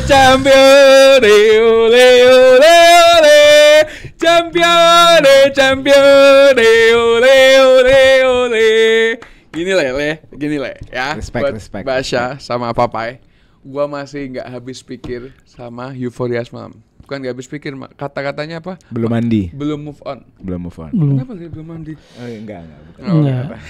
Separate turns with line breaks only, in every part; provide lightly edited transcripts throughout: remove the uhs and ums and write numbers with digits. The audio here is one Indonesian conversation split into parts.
champion, ole ole ole, champion, ole ole ole. Gini le, ya.
Respect.
Basya sama Papai. Gua masih nggak habis pikir sama euforia semalam. Bukan nggak habis pikir, kata-katanya apa?
Belum mandi.
Belum move on.
Kenapa
dia belum mandi?
Oh, enggak, bukan.
Enggak.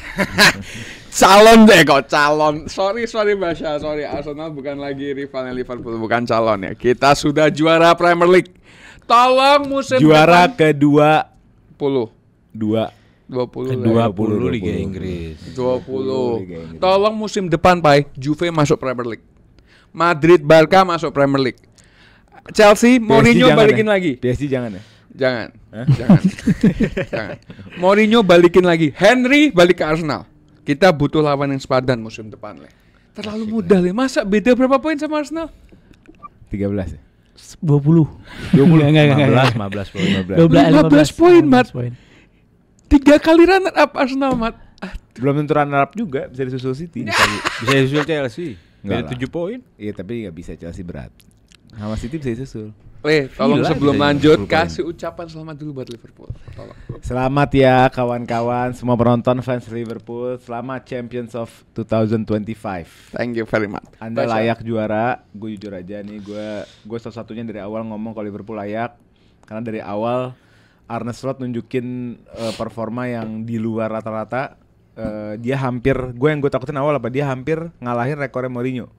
Calon deh kok, calon. Sorry Basya, sorry. Arsenal bukan lagi rivalnya Liverpool, bukan calon ya. Kita sudah juara Premier League. Tolong musim
Juara
depan
kedua
20
Liga Inggris.
20. Tolong musim depan, Pai, Juve masuk Premier League. Madrid, Barca masuk Premier League. Chelsea, Mourinho balikin lagi.
PSG jangan ya?
Jangan. Mourinho balikin lagi. Henry balik ke Arsenal. Kita butuh lawan yang sepadan musim depan, Le. Terlalu mudah, Le. Masa beda berapa poin sama Arsenal?
13 ya?
20.
15 poin.
15 poin, Mat. 3 kali runner up Arsenal, Mat.
Belum tentu runner up juga, bisa disusul City.
Bisa disusul Chelsea.
Enggak
Beda 7 poin.
Iya, tapi enggak bisa, Chelsea berat. Sama City bisa disusul.
Tolong
Gila,
sebelum
bisa
lanjut
10 poin.
kasih ucapan selamat dulu buat Liverpool. Tolong.
Selamat ya kawan-kawan, semua penonton fans Liverpool. Selamat Champions of 2025.
Thank you very much.
Anda
Basya.
layak juara. Gue jujur aja nih, gue satu-satunya dari awal ngomong kalau Liverpool layak. Karena dari awal Arne Slot nunjukin performa yang di luar rata-rata. Dia hampir, yang gue takutin awal apa, dia hampir ngalahin rekornya Mourinho.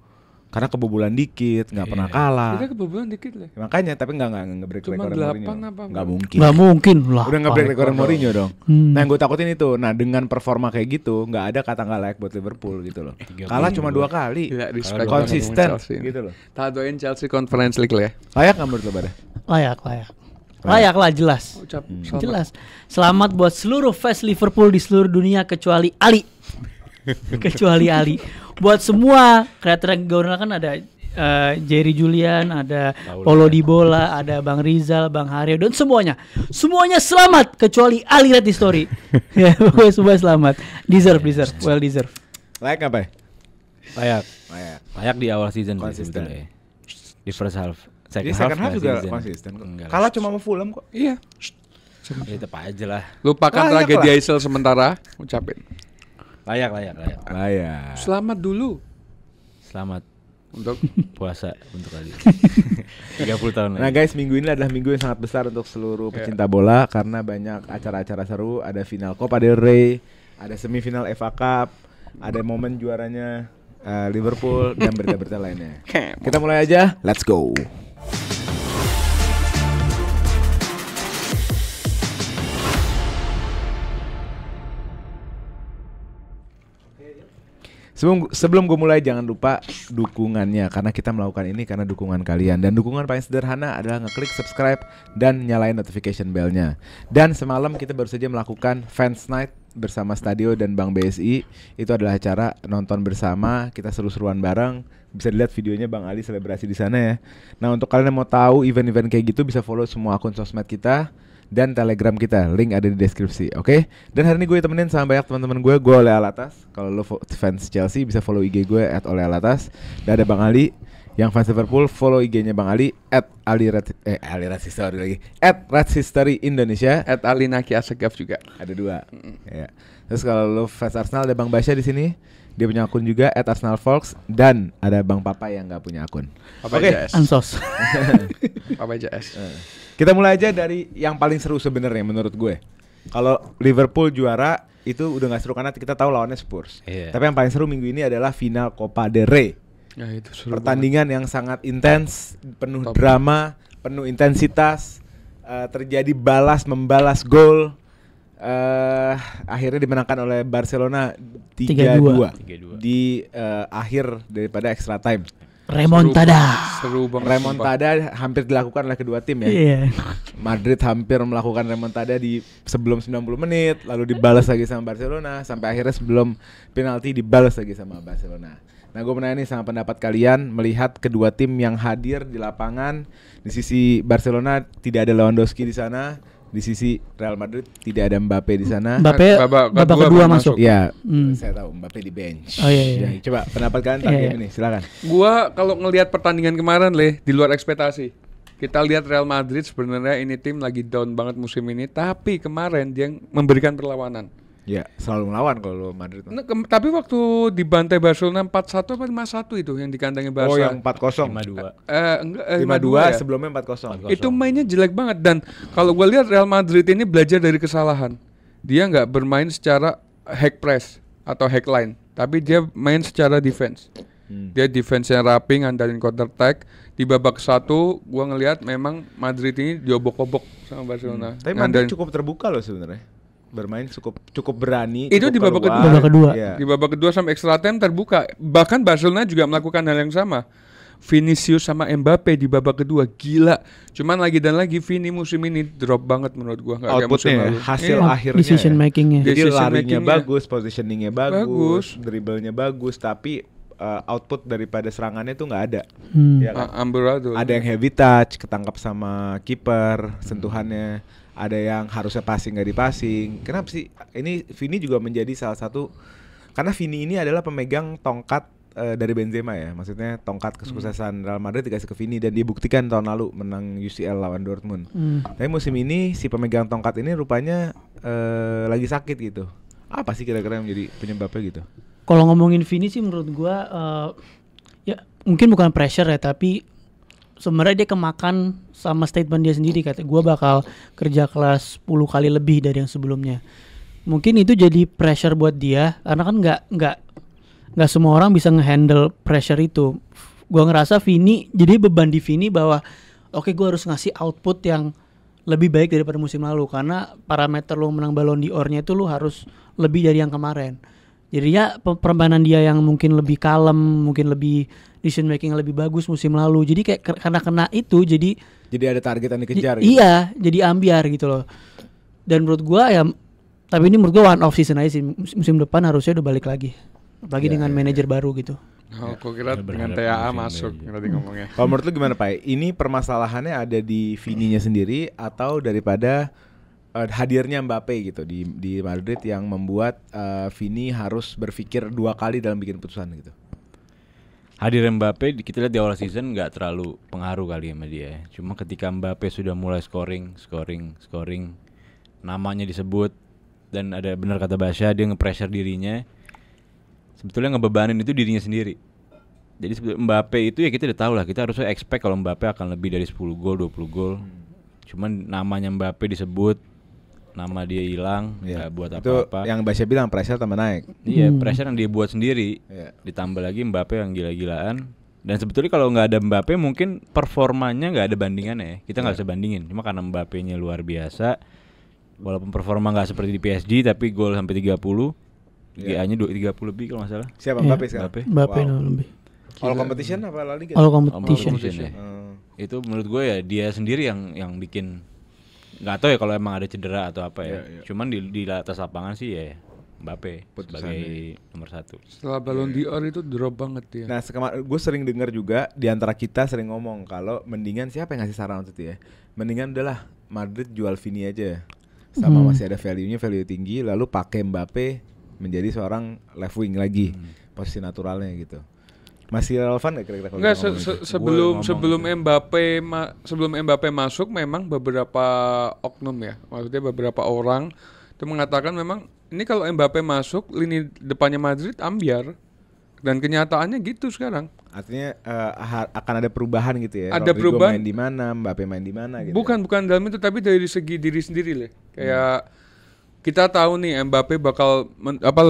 Karena kebobolan dikit, nggak pernah kalah.
Kita kebobolan dikit, Le.
Makanya, tapi nggak nge-break
Cuma
rekornya
8
Mourinho.
apa?
Nggak mungkin.
Nggak mungkin lah.
Udah nge-break rekornya Mourinho dong.
Hmm.
Nah, yang gue takutin itu. Nah, dengan performa kayak gitu, nggak ada kata nggak layak buat Liverpool gitu loh. Kalah cuma 2 kali.
Gila, respect
Konsisten
banget sama Chelsea.
gitu loh.
Tadoin Chelsea Conference League, Le.
Layak nggak menurut lo pada?
Layak lah, jelas.
Ucap
Jelas. Selamat buat seluruh fans Liverpool di seluruh dunia kecuali Ali. Kecuali Ali. Buat semua kreator Gaunal kan ada Jerry Julian, ada Paulo Dybala, ada Bang Rizal, Bang Haryo dan semuanya. Semuanya selamat kecuali Ali Red Story. Ya, pokoknya semua selamat. Deserve, well deserve.
Layak nggak, Pak?
Layak di awal season sih
Konsisten.
sebetulnya. Di first half.
Dia second half juga konsisten kok. Kalah cuma sama Fulham kok.
Iya.
Ya tetap aja lah.
Lupakan
Layak
tragedi
lah.
Aisel sementara. Ucapin.
Layak.
Layak.
Selamat dulu
Selamat
untuk
puasa untuk kali. 30 tahun
Nah
lagi.
guys, minggu ini adalah minggu yang sangat besar untuk seluruh pecinta bola. Karena banyak acara-acara seru. Ada final Copa del Rey, ada semifinal FA Cup, ada momen juaranya Liverpool, dan berita-berita lainnya. Kita mulai aja, let's go. Sebelum gue mulai, jangan lupa dukungannya, karena kita melakukan ini karena dukungan kalian. Dan dukungan paling sederhana adalah ngeklik subscribe dan nyalain notification bellnya. Dan semalam kita baru saja melakukan Fans Night bersama Stadio dan Bang BSI. Itu adalah acara nonton bersama, kita seru-seruan bareng. Bisa dilihat videonya Bang Ali selebrasi di sana ya. Nah, untuk kalian yang mau tahu event-event kayak gitu, bisa follow semua akun sosmed kita dan Telegram kita, link ada di deskripsi, oke? Dan hari ini gue temenin sama banyak teman-teman gue oleh Alatas. Kalau lo fans Chelsea bisa follow IG gue @olehalatas. Dan ada Bang Ali yang fans Liverpool, follow IG-nya Bang Ali @AliRedHistory Indonesia.
@alinaki asegaf juga.
Ada 2. Ya. Terus kalau lo fans Arsenal ada Bang Basya di sini. Dia punya akun juga @ArsenalFolks, dan ada Bang Papa yang nggak punya akun.
Papai JS.
Ansos.
Papai JS.
Kita mulai aja dari yang paling seru sebenarnya menurut gue. Kalau Liverpool juara itu udah nggak seru karena kita tahu lawannya Spurs.
Iya.
Tapi yang paling seru minggu ini adalah final Copa del Rey.
Ya, itu seru
Pertandingan yang sangat intens, penuh
Top.
drama, penuh intensitas, terjadi balas membalas gol. Akhirnya dimenangkan oleh Barcelona 3-2
3-2.
di akhir daripada extra time.
Remontada.
Seru banget.
Remontada hampir dilakukan oleh kedua tim ya.
Iya.
Madrid hampir melakukan remontada di sebelum 90 menit, lalu dibalas lagi sama Barcelona, sampai akhirnya sebelum penalti dibalas lagi sama Barcelona. Nah, gue menanya nih sama pendapat kalian melihat kedua tim yang hadir di lapangan. Di sisi Barcelona tidak ada Lewandowski di sana, Di sisi Real Madrid tidak ada Mbappe di sana.
Mbappe
babak
babak
kedua
kedua
baru
masuk.
Ya,
Hmm.
saya tahu Mbappe di bench.
Oh, iya.
Ya, coba pendapat kalian tentang
Iya,
game
iya.
ini, silakan.
Gua kalau ngelihat pertandingan kemarin di luar ekspektasi. Kita lihat Real Madrid sebenarnya ini tim lagi down banget musim ini, tapi kemarin dia memberikan perlawanan.
Ya, selalu melawan kalau Madrid.
Nah, tapi waktu dibantai Barcelona 4-1 apa 5-1 itu yang di kandangnya Barca.
Oh, yang 4-0.
5-2.
Enggak
5-2
ya.
sebelumnya 4-0.
Itu mainnya jelek banget dan kalau gue lihat Real Madrid ini belajar dari kesalahan. Dia nggak bermain secara hack press atau hack line, tapi dia main secara defense. Dia defense-nya rapi, ngandalin counter attack. Di babak 1 gue ngelihat memang Madrid ini diobok-obok sama Barcelona.
Tapi Madrid cukup terbuka loh sebenarnya. Bermain cukup berani.
Itu
cukup
di babak
keluar.
kedua.
Babak kedua.
Iya.
Di babak kedua sampai extra time terbuka. Bahkan Barcelona juga melakukan hal yang sama. Vinicius sama Mbappe di babak kedua gila. Cuman lagi dan lagi Vini musim ini drop banget menurut gua, nggak kayak musim
Outputnya
lalu.
hasil
Iya.
akhirnya
Decision
ya.
makingnya.
Jadi
Decision
larinya
makingnya.
bagus, positioningnya bagus,
Bagus.
dribblenya bagus, tapi output daripada serangannya tuh nggak ada.
Hmm.
Ya kan?
Amburadul.
Ada yang heavy touch, ketangkap sama kiper, sentuhannya. Ada yang harusnya passing nggak dipasing. Kenapa sih? Ini Vini juga menjadi salah satu, karena Vini ini adalah pemegang tongkat dari Benzema ya. Maksudnya tongkat kesuksesan Real Madrid dikasih ke Vini dan dibuktikan tahun lalu menang UCL lawan Dortmund. Tapi musim ini si pemegang tongkat ini rupanya lagi sakit gitu. Apa sih kira-kira yang menjadi penyebabnya gitu?
Kalau ngomongin Vini sih menurut gua ya mungkin bukan pressure ya, tapi sebenarnya dia kemakan sama statement dia sendiri, kata gua bakal kerja kelas 10 kali lebih dari yang sebelumnya. Mungkin itu jadi pressure buat dia karena kan nggak semua orang bisa ngehandle pressure itu. Gua ngerasa Vini jadi beban di Vini bahwa oke, gua harus ngasih output yang lebih baik daripada musim lalu karena parameter lo menang Ballon d'Or-nya itu lo harus lebih dari yang kemarin. Jadi ya permainan dia yang mungkin lebih kalem, mungkin lebih decision making lebih bagus musim lalu. Jadi kayak karena kena itu jadi
ada target yang dikejar gitu.
iya, jadi ambiar gitu loh. Dan menurut gua ya, tapi ini menurut gua one off season aja sih. Musim depan harusnya udah balik lagi. Apalagi dengan manajer baru gitu.
Oh, aku kira
Kita
dengan
berharap
TAA
musim
masuk
ini.
tadi ngomongnya.
Kalau menurut lu gimana Pak? Ini permasalahannya ada di Vininya sendiri atau daripada hadirnya Mbappe gitu di Madrid yang membuat Vini harus berpikir 2 kali dalam bikin putusan gitu.
Hadir Mbappe kita lihat di awal season nggak terlalu pengaruh kali sama dia. Cuma ketika Mbappe sudah mulai scoring, namanya disebut dan ada benar kata Basya, dia nge-pressure dirinya. Sebetulnya ngebebanin itu dirinya sendiri. Jadi Mbappe itu ya kita udah tahu lah, kita harusnya expect kalau Mbappe akan lebih dari 10 gol, 20 gol. Cuman namanya Mbappe disebut, nama dia hilang, nggak buat
Itu
apa-apa.
yang Basya bilang pressure tambah naik.
Iya, pressure yang dia buat sendiri.
Iya.
Ditambah lagi Mbappe yang gila-gilaan. Dan sebetulnya kalau nggak ada Mbappe mungkin performanya nggak ada bandingannya ya. Kita nggak bisa bandingin. Cuma karena Mbappe-nya luar biasa, walaupun performa nggak seperti di PSG tapi gol sampai 30, GA-nya 30 lebih kalau nggak salah.
Siapa
Iya.
Mbappe sekarang?
Mbappe
Wow.
lebih.
All competition apa La Liga?
All
Competition
competition.
ya. Itu menurut gue ya dia sendiri yang bikin, nggak tahu ya kalau emang ada cedera atau apa ya. Cuman di atas lapangan sih ya Mbappe sebagai nomor 1.
Setelah Ballon d'Or itu drop banget dia.
Nah, gue sering dengar juga di antara kita sering ngomong kalau mendingan siapa yang ngasih saran waktu itu ya? Mendingan udahlah Madrid jual Vini aja. Sama masih ada value tinggi, lalu pakai Mbappe menjadi seorang left wing lagi, posisi naturalnya gitu. Masih relevan nggak kira-kira kalau
Enggak,
kita ngomong itu?
sebelum Mbappe masuk memang beberapa oknum ya, maksudnya beberapa orang itu mengatakan memang ini kalau Mbappe masuk lini depannya Madrid ambiar, dan kenyataannya gitu sekarang.
Artinya akan ada perubahan gitu ya.
Ada
Rodrigo
perubahan.
main di mana, Mbappe main di mana gitu.
Bukan dalam itu, tapi dari segi diri sendiri lah. Kayak kita tahu nih Mbappe bakal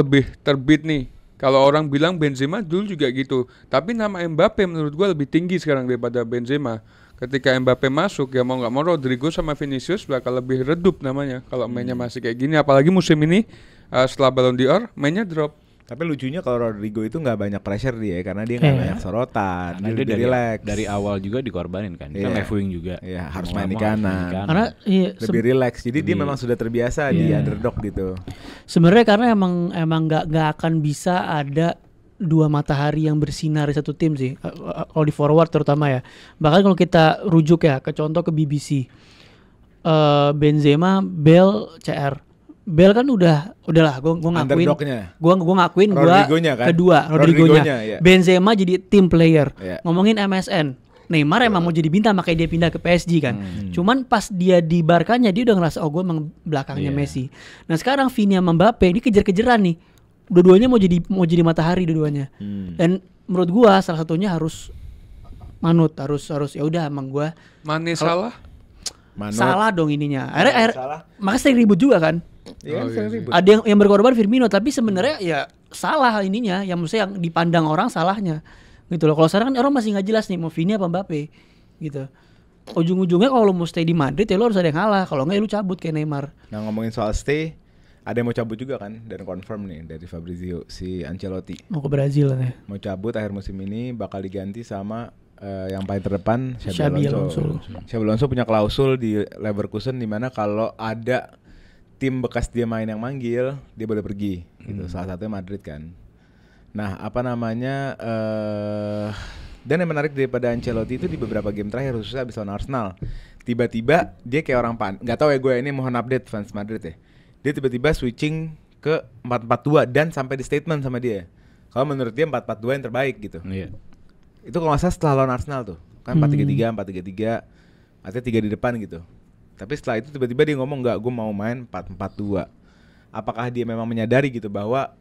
lebih terbit nih. Kalau orang bilang Benzema dulu juga gitu, tapi nama Mbappe menurut gua lebih tinggi sekarang daripada Benzema. Ketika Mbappe masuk ya mau nggak mau Rodrigo sama Vinicius bakal lebih redup namanya kalau mainnya masih kayak gini. Apalagi musim ini setelah Ballon d'Or mainnya drop.
Tapi lucunya kalau Rodrigo itu nggak banyak pressure dia karena dia nggak banyak sorotan,
Karena
dia
dia
lebih relax.
dari awal juga dikorbanin kan. Kan
Iya.
left wing juga.
Iya, harus
Mau
main di
nggak mau harus
kanan.
main di
Karena iya,
Lebih relax. Jadi dia memang sudah terbiasa di
Iya.
underdog gitu.
sebenarnya karena emang nggak akan bisa ada 2 matahari yang bersinar di satu tim sih. Kalau di forward terutama ya. Bahkan kalau kita rujuk ya ke contoh ke BBC. Benzema, Bale, CR. Bale kan udahlah gue ngakuin.
Underdog-nya.
Gue ngakuin gue
Rodrigonya kan?
kedua
Rodrigonya,
Rodrigonya.
iya.
Benzema jadi team player.
Iya.
Ngomongin MSN. Neymar emang mau jadi bintang makanya dia pindah ke PSG kan. Cuman pas dia di Barkanya dia udah ngerasa gue emang belakangnya
Iya.
Messi. Nah sekarang Vini sama Mbappe ini kejar-kejaran nih. Dua-duanya mau jadi matahari dua-duanya. Dan menurut gue salah satunya harus manut, harus ya udah emang gue
Mane salah.
salah dong ininya. Akhirnya
salah.
makanya sering ribut juga kan.
Iya,
Oh,
sering
iya
ribut.
Ada yang berkorban Firmino tapi sebenarnya ya salah ininya, yang maksudnya yang dipandang orang salahnya gitu loh. Kalau sekarang kan orang masih nggak jelas nih mau Vini apa Mbappe gitu. Ujung-ujungnya kalau lu mau stay di Madrid ya lu harus ada yang ngalah, kalau nggak ya lu cabut kayak Neymar.
Nah, ngomongin soal stay, ada yang mau cabut juga kan dan confirm nih dari Fabrizio, si Ancelotti
Mau ke Brazil ya.
mau cabut akhir musim ini, bakal diganti sama yang paling terdepan
Xabi
Xabi Alonso. Xabi Alonso punya klausul di Leverkusen di mana kalau ada tim bekas dia main yang manggil, dia boleh pergi. Gitu. Salah satunya Madrid kan. Nah, apa namanya? Dan yang menarik daripada Ancelotti itu di beberapa game terakhir, khususnya abis lawan Arsenal, tiba-tiba dia kayak orang nggak tahu ya gue, ini mohon update fans Madrid ya. Dia tiba-tiba switching ke 4-4-2 dan sampai di statement sama dia. Kalau menurut dia 4-4-2 yang terbaik gitu.
Iya.
Itu kalau nggak salah setelah lawan Arsenal tuh, kan 4-3-3, 4-3-3, artinya 3 di depan gitu. Tapi setelah itu tiba-tiba dia ngomong nggak, gue mau main 4-4-2. Apakah dia memang menyadari gitu bahwa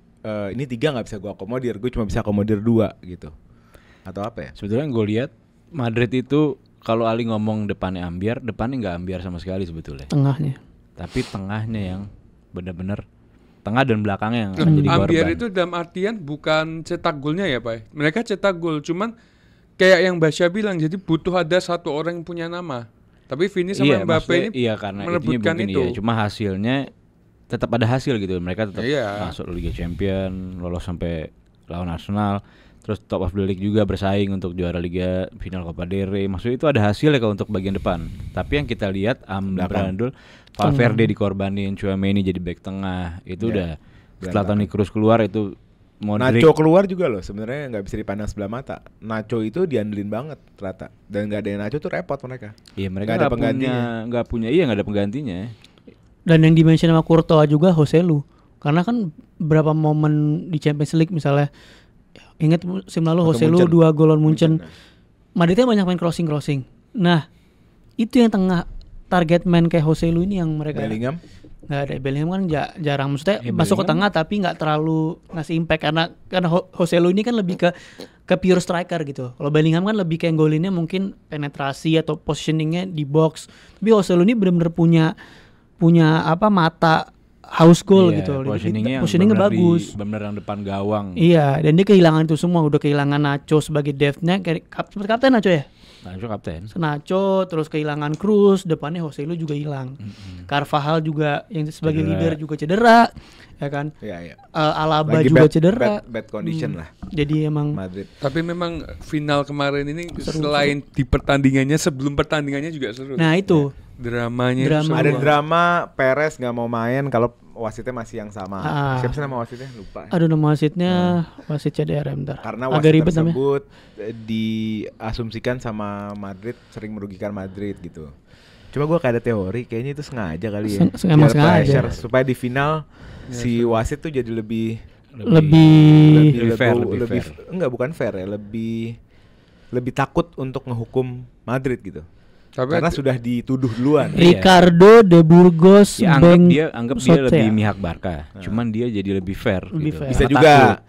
ini 3 nggak bisa gue akomodir, gue cuma bisa akomodir 2 gitu, atau apa ya?
Sebetulnya gue lihat Madrid itu kalau Ali ngomong depannya nggak ambiar sama sekali sebetulnya.
Tengahnya.
Tapi tengahnya yang benar-benar tengah dan belakangnya yang akan
Nah,
jadi korban.
ambiar itu dalam artian bukan cetak golnya ya Pak. Mereka cetak gol, cuman kayak yang Basya bilang, jadi butuh ada satu orang yang punya nama. Tapi Vini sama Mbappe
maksudnya
ini
karena
merebutkan
mungkin
itu.
iya, cuma hasilnya tetap ada hasil gitu. Mereka tetap
Iya.
masuk Liga Champion, lolos sampai lawan Arsenal, terus top of the league juga bersaing untuk juara Liga, final Copa del Rey. Maksudnya itu ada hasilnya kalau untuk bagian depan. Tapi yang kita lihat Ambrandul, Valverde dikorbanin, Tchouaméni jadi back tengah. Itu udah setelah Toni Kroos keluar itu Modric.
Nacho keluar juga loh, sebenarnya nggak bisa dipandang sebelah mata. Nacho itu diandelin banget ternyata, dan nggak ada yang Nacho tuh repot mereka.
Iya mereka
Nggak ada
nggak
penggantinya.
punya nggak ada penggantinya.
Dan yang dimention sama Courtois juga Joselu. Karena kan berapa momen di Champions League misalnya, ingat musim lalu
Atau
Joselu
Munchen.
2 gol lawan Munchen.
Munchen,
Madridnya banyak main crossing. Nah, itu yang tengah target man kayak Joselu ini yang mereka
Bellingham.
nggak ada. Bellingham kan jarang, maksudnya
Ya,
masuk ke
Bellingham.
tengah tapi nggak terlalu ngasih impact karena Joselu ini kan lebih ke pure striker gitu. Kalau Bellingham kan lebih kayak golinnya mungkin penetrasi atau positioningnya di box. Tapi Joselu ini benar-benar punya apa mata house goal
Iya,
gitu.
Positioningnya
Positioningnya bagus.
benar yang depan gawang.
Iya, dan dia kehilangan itu semua. Udah kehilangan Nacho sebagai depth-nya, seperti kapten Nacho ya.
Nacho kapten.
Nacho, terus kehilangan Kroos, depannya Joselu juga hilang. Carvajal juga yang sebagai
Cedera.
leader juga cedera, ya kan.
Iya.
Alaba
Lagi
juga
bad-
cedera.
bad condition lah
Jadi emang
Madrid.
Tapi memang final kemarin ini selain di pertandingannya, sebelum pertandingannya juga seru.
nah itu
Dramanya itu
Drama.
seru
Ada
banget.
drama Perez nggak mau main kalau wasitnya masih yang sama.
Ah.
Siapa sih nama wasitnya? Lupa.
aduh nama wasitnya wasit CDR bentar.
Karena
Agak
wasit
ribet namanya.
tersebut diasumsikan sama Madrid sering merugikan Madrid gitu. Cuma gue kayak ada teori, kayaknya itu sengaja kali ya.
Emang
Biar
sengaja.
pressure, supaya di final si wasit tuh jadi lebih
Lebih
fair,
legowo,
lebih fair.
enggak bukan fair ya, lebih takut untuk ngehukum Madrid gitu.
Tapi
Karena sudah dituduh duluan.
Ricardo de Burgos
Ya anggap dia
Sote
lebih
ya?
mihak Barca. Cuman dia jadi lebih fair
Lebih
gitu.
fair.
Bisa
Karena
juga
takut.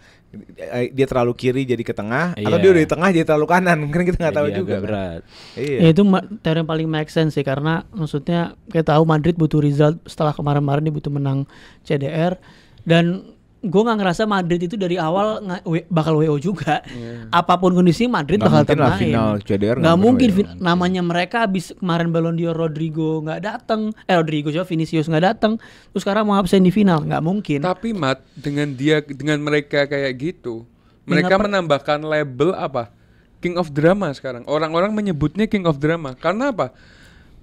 dia terlalu kiri jadi ke tengah, atau
Iya.
dia udah di tengah jadi terlalu kanan. Kan kita nggak tahu
Jadi
juga.
agak
kan.
berat.
Iya.
Ya itu teori yang paling make sense sih, karena maksudnya kita tahu Madrid butuh result setelah kemarin-kemarin dia butuh menang CDR, dan gue nggak ngerasa Madrid itu dari awal bakal WO juga. Apapun kondisi Madrid
Nggak
bakal
mungkin lah
main.
final CDR
Nggak mungkin
WO.
namanya mereka abis kemarin Ballon d'Or Rodrigo nggak datang, Vinicius nggak datang, terus sekarang mau absen di final, nggak mungkin.
Tapi Mat, dengan mereka kayak gitu, mereka menambahkan label apa? King of Drama sekarang. Orang-orang menyebutnya King of Drama. Karena apa?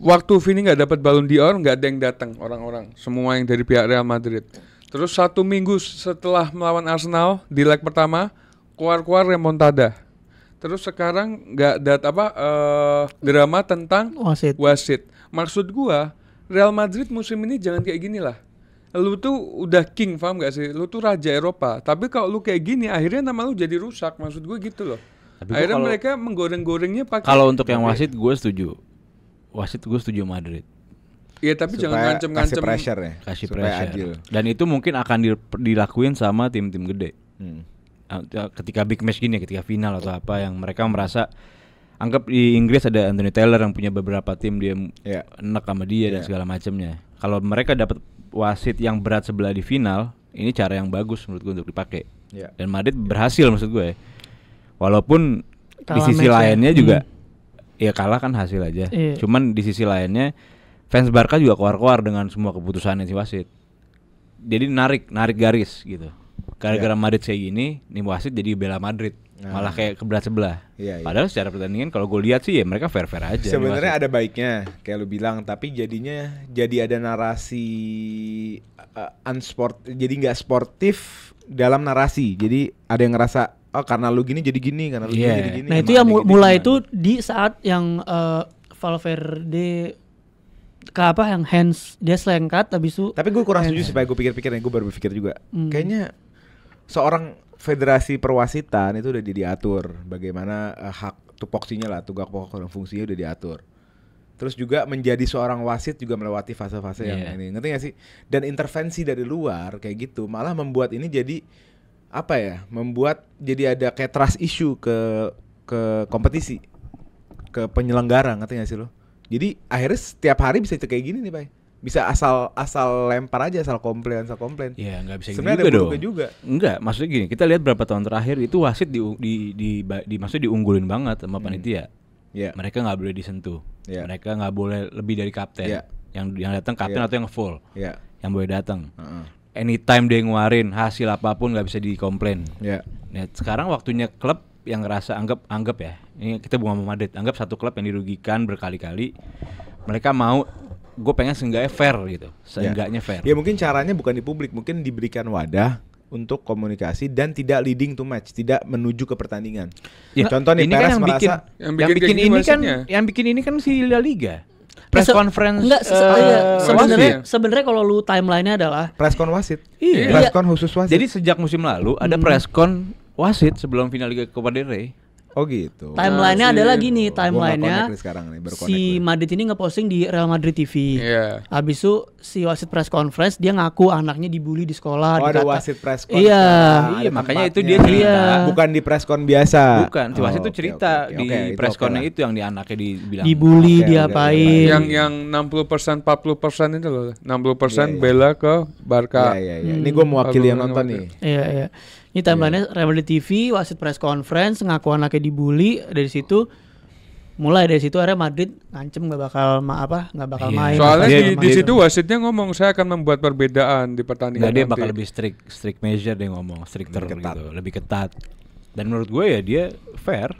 Waktu Vini nggak dapat Ballon d'Or, nggak ada yang datang orang-orang. Semua yang dari pihak Real Madrid. Terus 1 minggu setelah melawan Arsenal di leg pertama, keluar remontada. Terus sekarang nggak ada drama tentang
Wasit.
wasit. Maksud gua, Real Madrid musim ini jangan kayak gini lah. Lu tuh udah king, paham gak sih? Lu tuh raja Eropa. Tapi kalau lu kayak gini, akhirnya nama lu jadi rusak. Maksud gue gitu loh.
Tapi
Akhirnya
kalau-
mereka menggoreng-gorengnya pakai.
Kalau untuk yang wasit gue setuju. Wasit gue setuju Madrid.
Iya, tapi jangan
Supaya
ngancem-ngancem.
kasih pressure ya.
Kasih
supaya
pressure.
adil.
Dan itu mungkin akan dilakuin sama tim-tim gede.
Hmm.
Ketika big match gini, ketika final atau apa yang mereka merasa anggap di Inggris ada Anthony Taylor yang punya beberapa tim dia
Iya.
enak sama dia dan
Iya.
segala macamnya. Kalau mereka dapat wasit yang berat sebelah di final, ini cara yang bagus menurut gue untuk dipakai.
Iya.
Dan Madrid berhasil maksud gue. Walaupun di
Kalah
sisi
match ya.
lainnya juga ya kalah kan hasil aja.
Iya.
Cuman di sisi lainnya fans Barca juga keluar-keluar dengan semua keputusannya si wasit. Jadi narik garis gitu. Gara-gara Madrid kayak gini, nih wasit jadi bela Madrid.
Nah.
Malah kayak keberat sebelah.
Iya, iya.
Padahal secara pertandingan kalau gue lihat sih ya mereka fair-fair aja. nih
Sebenarnya
wasit.
ada baiknya kayak lu bilang, tapi jadinya jadi ada narasi jadi nggak sportif dalam narasi. Jadi ada yang ngerasa oh karena lu gini jadi gini, karena lu gini
Iya.
jadi gini.
Nah itu
emang
yang
ada gini,
mulai
gimana?
itu di saat yang Valverde ke apa yang hands dia selengkat habis itu.
Tapi gue kurang setuju supaya gue pikir-pikir nih, gue baru berpikir juga. Kayaknya seorang federasi perwasitan itu udah diatur bagaimana hak tupoksinya lah, tugas pokok dan fungsinya udah diatur. Terus juga menjadi seorang wasit juga melewati fase-fase yang
Iya.
ini, ngerti gak sih? Dan intervensi dari luar kayak gitu malah membuat ini jadi apa ya? Membuat jadi ada kayak trust issue ke kompetisi, ke penyelenggara, ngerti gak sih lo? Jadi akhirnya setiap hari bisa kayak gini nih, Pak. Bisa asal lempar aja, asal komplain.
Ya nggak bisa
Sebenarnya
gitu
ada
dong.
buruknya juga.
Enggak, maksudnya gini, kita lihat berapa tahun terakhir itu wasit maksudnya diunggulin banget sama panitia.
Iya.
Mereka nggak boleh disentuh.
Iya.
Mereka nggak boleh lebih dari kapten.
Iya.
Yang datang kapten
Iya.
atau yang full.
Iya.
Yang boleh datang.
Heeh.
Anytime dia ngeluarin hasil apapun nggak bisa dikomplain.
Iya.
Nah, sekarang waktunya klub yang ngerasa anggap ya. Ini kita bukan mau Madrid, anggap satu klub yang dirugikan berkali-kali. Mereka mau gue pengen seenggaknya fair gitu. Seenggaknya fair.
Ya mungkin caranya bukan di publik, mungkin diberikan wadah untuk komunikasi dan tidak leading to match, tidak menuju ke pertandingan.
Ya,
Contoh nih
ini kan
Perez
yang bikin
merasa
Yang bikin kayak gini
ini kan
wasitnya.
yang bikin ini kan si La Liga. Press conference
Enggak,
eh,
sebenarnya
wasit.
sebenarnya kalau lu timelinenya adalah
preskon wasit.
Iya.
Preskon khusus wasit.
Jadi sejak musim lalu ada preskon wasit sebelum final Liga Copa del Rey.
oh gitu.
timelinenya
sih.
adalah gini,
Gua nggak
timelinenya
connect nih sekarang nih, baru connect
si
gue.
Madrid ini ngeposting di Real Madrid TV.
Iya.
Habis itu si wasit press conference dia ngaku anaknya dibully di sekolah.
Oh ada
dikata-
wasit preskon.
Iya.
sekarang,
Iya,
ada
makanya itu
tempatnya.
dia cerita.
Bukan di preskon biasa.
Bukan, si wasit
Oh,
itu
oke,
cerita
oke,
di
oke, itu
preskonnya
oke lah.
itu yang di anaknya dibilang
dibully,
Oke,
diapain.
Yang 60% 40% itu loh. 60%
Iya, iya.
bela ke Barca.
Iya, iya, iya. Ini gue mewakili yang
Kalau
nonton nih.
Iya, iya. Ini timelinenya Real Madrid TV, wasit press conference, ngaku anaknya dibully. Dari situ akhirnya Madrid ngancem nggak bakal nggak bakal
Iya.
main.
Soalnya
Dia-
di
dia-
situ wasitnya ngomong saya akan membuat perbedaan di pertandingan
Nggak, dia
nanti.
bakal lebih strict measure dia ngomong, stricter
Lebih ketat.
gitu, lebih ketat. Dan menurut gue ya dia fair.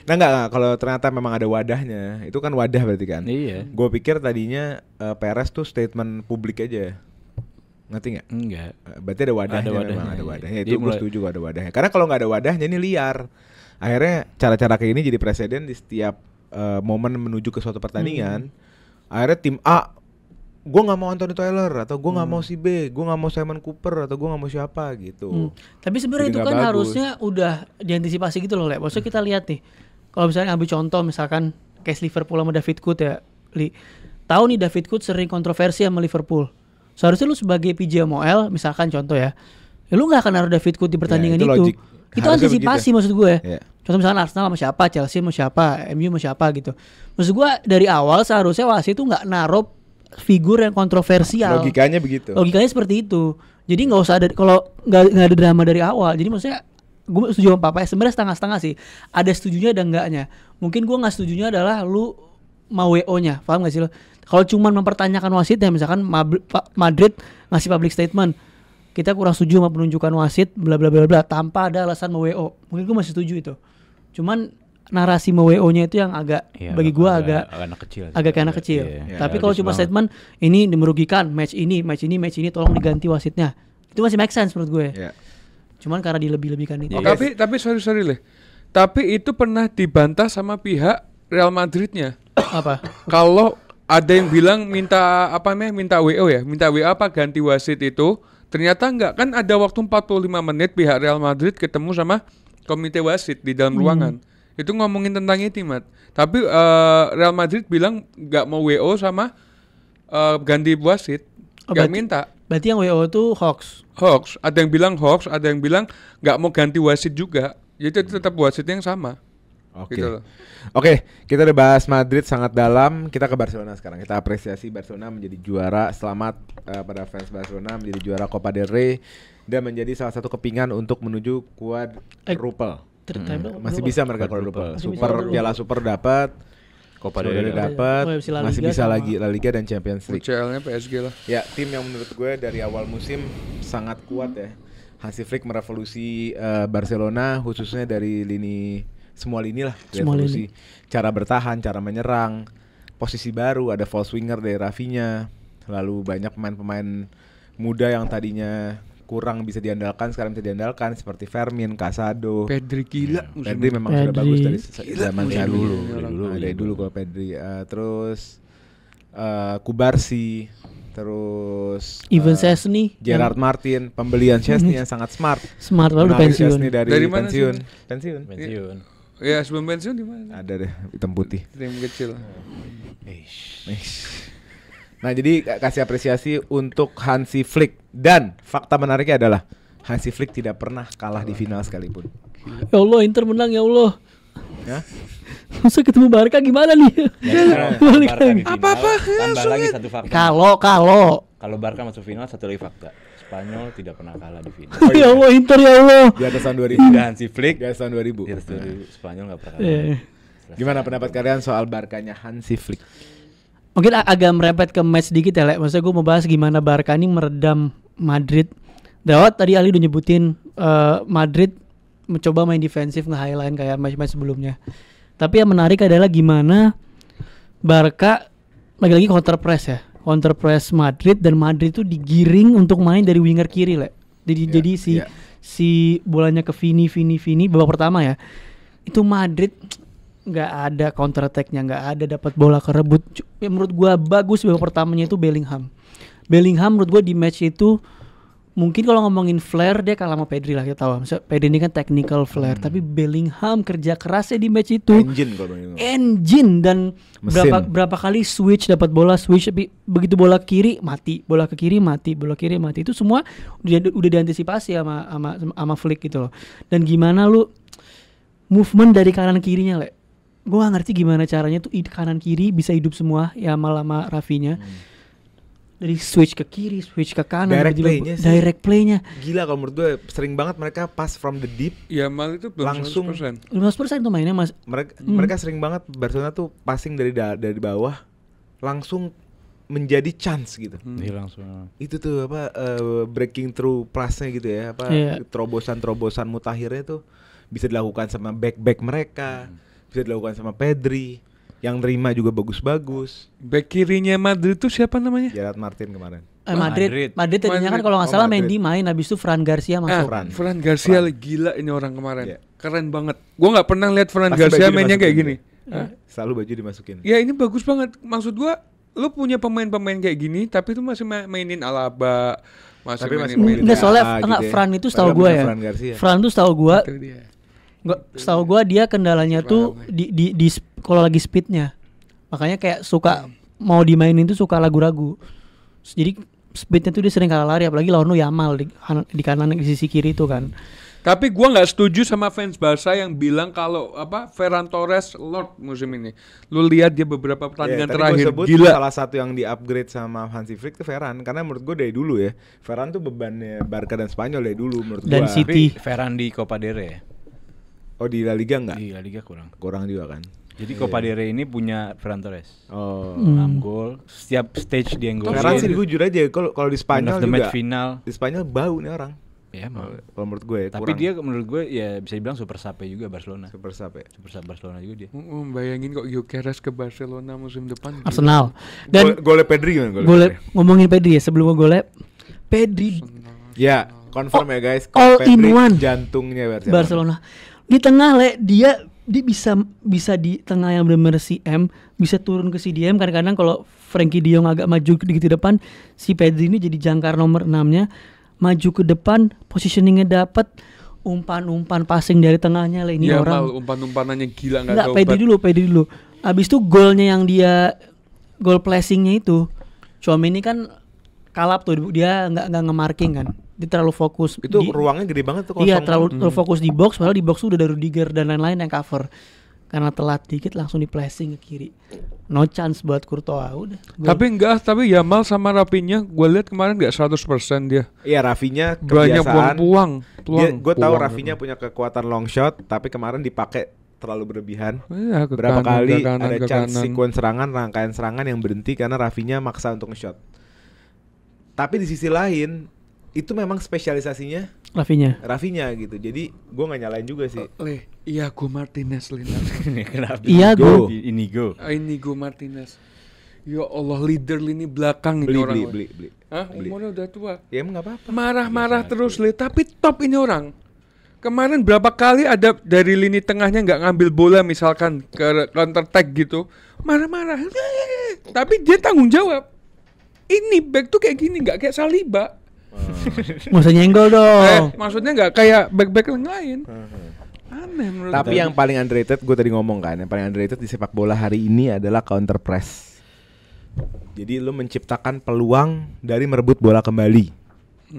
Nah enggak, kalau ternyata memang ada wadahnya, itu kan wadah berarti kan.
Iya.
Gue pikir tadinya Perez tuh statement publik aja. Ngerti nggak?
Enggak.
Berarti ada wadahnya,
Ada wadahnya,
memang ada
iya.
wadahnya.
Dia
Itu gue
mulai-
setuju ada wadahnya. Karena kalau nggak ada wadahnya ini liar. Akhirnya cara-cara kayak ini jadi presiden di setiap momen menuju ke suatu pertandingan. Akhirnya tim A, gue nggak mau Anthony Taylor atau gue nggak mau si B, gue nggak mau Simon Cooper atau gue nggak mau siapa gitu.
Tapi sebenarnya
Jadi
itu
nggak
kan
bagus.
harusnya udah diantisipasi gitu loh, Le. Maksudnya kita lihat nih. Kalau misalnya ambil contoh misalkan case Liverpool sama David Good ya, Li. Tahu nih David Good sering kontroversi sama Liverpool. Seharusnya lu sebagai PJMOL misalkan contoh ya lu nggak akan naruh David Good di pertandingan
itu
itu.
logik.
Itu
Harusnya
antisipasi
begitu.
maksud gue.
Iya.
Contoh misalkan Arsenal sama siapa, Chelsea sama siapa, MU sama siapa gitu. Maksud gue dari awal seharusnya wasit itu nggak naruh figur yang kontroversial.
Logikanya begitu.
Logikanya seperti itu. Jadi nggak usah ada, kalau nggak ada drama dari awal. Jadi maksudnya gue setuju sama Papa. Sebenarnya setengah-setengah sih. Ada setujunya ada enggaknya. Mungkin gue nggak setujunya adalah lu mau WO-nya, paham nggak sih lo? Kalau cuma mempertanyakan wasitnya, misalkan Madrid ngasih public statement, kita kurang setuju sama penunjukan wasit, bla bla bla bla, tanpa ada alasan mau WO. Mungkin gue masih setuju itu. Cuman narasi mau WO-nya itu yang agak
Iya,
bagi gue agak
anak kecil.
agak kayak anak kecil.
Iya,
Tapi
iya,
kalau
habis
cuma
banget.
statement ini merugikan match ini tolong diganti wasitnya. Itu masih make sense menurut gue.
Iya.
Cuman karena dilebih-lebihkan itu.
Iya.
Tapi sorry Le. Tapi itu pernah dibantah sama pihak Real Madridnya.
Apa?
Kalau ada yang bilang minta minta WO ya, minta WA apa ganti wasit itu. Ternyata enggak, kan ada waktu 45 menit pihak Real Madrid ketemu sama komite wasit di dalam ruangan. Itu ngomongin tentang itu, Mat. Tapi Real Madrid bilang enggak mau WO sama ganti wasit. Enggak minta.
Berarti yang WO itu hoax.
Hoax, ada yang bilang hoax, ada yang bilang enggak mau ganti wasit juga. Jadi tetap wasitnya yang sama.
Oke.
Gitu loh.
Oke, kita udah bahas Madrid sangat dalam. Kita ke Barcelona sekarang. Kita apresiasi Barcelona menjadi juara. Selamat pada fans Barcelona menjadi juara Copa del Rey dan menjadi salah satu kepingan untuk menuju quadruple. Masih bisa mereka quadruple. Super Piala Super dapat,
Copa
del
del
Rey
Rey
dapat, masih bisa
sama
lagi La Liga dan Champions League.
UCL-nya PSG lah.
Ya, tim yang menurut gue dari awal musim sangat kuat ya. Hansi Flick merevolusi Barcelona khususnya dari semua lini lah, revolusi cara bertahan, cara menyerang, posisi baru, ada false winger dari Rafinha, lalu banyak pemain-pemain muda yang tadinya kurang bisa diandalkan sekarang bisa diandalkan seperti Fermin, Casado,
Pedri gila.
Pedri memang sudah bagus dari zaman dulu. Dari dulu kalau Pedri, terus Kubarsi, terus
Even Szczesny,
Gerard Martin, pembelian Szczesny yang sangat smart.
Smart lalu
Menarik
pensiun.
Szczesny
Dari mana sih?
pensiun.
Ya sebelum pensiun di mana?
Ada deh hitam putih.
Tim kecil.
Nah jadi kasih apresiasi untuk Hansi Flick. Dan fakta menariknya adalah Hansi Flick tidak pernah kalah di final sekalipun.
Ya Allah, Inter menang ya Allah.
Ya?
Masa ketemu Barca gimana nih?
Apa-apa? Tambah lagi satu fakta.
Kalau
Barca masuk final, satu lagi fakta. Spanyol tidak pernah kalah di final.
ya Allah, Inter ya Allah.
Di atas tahun 2000.
Udah Hansi Flick.
Di atas tahun 2000.
Di atas 2000 Spanyol nggak pernah kalah.
Gimana pendapat kalian soal Barkanya Hansi Flick?
Mungkin agak merepet ke match dikit ya, Lek. Maksudnya gue mau bahas gimana Barca ini meredam Madrid. Dawat tadi Ali udah nyebutin Madrid mencoba main defensif nge-highlight kayak match-match sebelumnya. Tapi yang menarik adalah gimana Barca lagi-lagi counter press ya. Counter press Madrid dan Madrid itu digiring untuk main dari winger kiri, Lek. Jadi si bolanya ke Vini babak pertama ya. Itu Madrid nggak ada counter attack-nya, nggak ada dapat bola kerebut. Menurut gua bagus babak pertamanya itu Bellingham menurut gua di match itu mungkin kalau ngomongin flair dia kalah sama Pedri lah, kita tahu. Misalnya Pedri ini kan technical flair, tapi Bellingham kerja kerasnya di match itu. Engine dan berapa kali dapat bola switch, tapi begitu bola kiri mati, bola ke kiri mati, bola kiri mati. Itu semua udah diantisipasi sama Flick gitu loh. Dan gimana lu movement dari kanan kirinya, Le? Gue gak ngerti gimana caranya tuh kanan kiri bisa hidup semua ya lama Rafinya. Dari switch ke kiri, switch ke kanan, direct playnya.
Gila kalau menurut gue sering banget mereka pass from the deep.
Ya mal itu belum
langsung
100%.
15% tuh mainnya Mas.
Mereka sering banget Barcelona tuh passing dari bawah langsung menjadi chance gitu.
Langsung.
Itu tuh breaking through pass-nya gitu ya, terobosan mutakhirnya tuh bisa dilakukan sama back mereka, bisa dilakukan sama Pedri. Yang nerima juga bagus-bagus.
Back kirinya Madrid tuh siapa namanya?
Gerard Martin kemarin.
Madrid tadinya kan kalau nggak salah Mendy main, habis itu Fran Garcia masuk.
Fran Garcia gila ini orang kemarin. Keren banget. Gua nggak pernah lihat Fran Garcia mainnya kayak gini.
Selalu baju dimasukin.
Ya ini bagus banget. Maksud gua, lu punya pemain-pemain kayak gini, tapi tuh masih mainin Alaba, masih mainin.
Enggak soalnya Fran itu setahu gua ya. Fran tuh setahu gua. Setahu gua dia kendalanya tuh di kalau lagi speednya, makanya kayak suka mau dimainin tuh suka ragu-ragu. Jadi speednya tuh dia sering kalah lari, apalagi lawan lu Yamal di kanan di sisi kiri itu kan.
Tapi gua nggak setuju sama fans Barca yang bilang kalau Ferran Torres Lord musim ini. Lu lihat dia beberapa pertandingan terakhir gila.
Salah satu yang di-upgrade sama Hansi Flick tuh Ferran, karena menurut gua dari dulu ya. Ferran tuh bebannya Barca dan Spanyol dari dulu menurut
dan
gua.
City.
Ferran di Copa del Rey.
Oh di La Liga enggak?
Di La Liga kurang
juga kan.
Jadi Copa del Rey ini punya Ferran Torres. 6 gol, setiap stage dia gol.
Ferran sih jujur aja kalau di Spanyol juga.
Final.
Di Spanyol bau nih orang.
Ya emang.
Kalau menurut gue ya.
Tapi dia menurut gue ya bisa dibilang super sub juga Barcelona.
Super sub
Barcelona juga dia.
Bayangin kok Gyökeres ke Barcelona musim depan.
Arsenal. Dan
golnya Pedri gimana?
Ngomongin Pedri ya, sebelum golnya Pedri.
Ya, confirm ya guys.
All
Pedri
in one.
Jantungnya
Barcelona. Di tengah dia dia bisa di tengah yang benar-benar si M, bisa turun ke si DM. Kadang-kadang kalau Frankie De Jong agak maju dikit di depan, si Pedri ini jadi jangkar nomor 6-nya, maju ke depan, positioningnya dapat, umpan passing dari tengahnya lah ini
Iya,
orang.
umpan-umpanannya gila
Enggak,
tobat.
Pedri dulu. Abis itu golnya yang dia gol placingnya itu, Tchouaméni kan kalap tuh, dia nggak nge-marking kan, dia terlalu fokus.
Itu ruangnya gede banget tuh kosong.
Iya, terlalu fokus di box, padahal di box tuh udah ada Rudiger dan lain-lain yang cover. Karena telat dikit langsung di placing ke kiri. No chance buat Courtois, udah. Gol.
Tapi Yamal sama Rafinha gue lihat kemarin nggak 100% dia.
Iya, Rafinha
Banyak
kebiasaan.
buang-buang.
Gue tahu Rafinha punya kekuatan long shot, tapi kemarin dipakai terlalu berlebihan.
Iya,
Berapa kali ada
ke
chance
kanan.
sequence serangan, rangkaian serangan yang berhenti karena Rafinha maksa untuk nge-shot. Tapi di sisi lain, itu memang spesialisasinya Rafinha gitu. Jadi gue nggak nyalain juga sih.
Iago Martinez Lina.
Kenapa?
Iago.
Inigo.
Inigo Martinez. Ya Allah, leader lini belakang ini orang.
Beli.
Hah? Umurnya udah tua.
Ya emang nggak apa-apa.
Marah-marah terus Le, tapi top ini orang. Kemarin berapa kali ada dari lini tengahnya nggak ngambil bola misalkan ke counter attack gitu, marah-marah. Tapi dia tanggung jawab. Ini back tuh kayak gini, nggak kayak Saliba.
Nggak usah nyenggol dong.
Maksudnya nggak kayak back-back yang lain. Aneh menurut
Tapi
gue.
yang paling underrated, gue tadi ngomong kan, yang paling underrated di sepak bola hari ini adalah counter press. Jadi lu menciptakan peluang dari merebut bola kembali.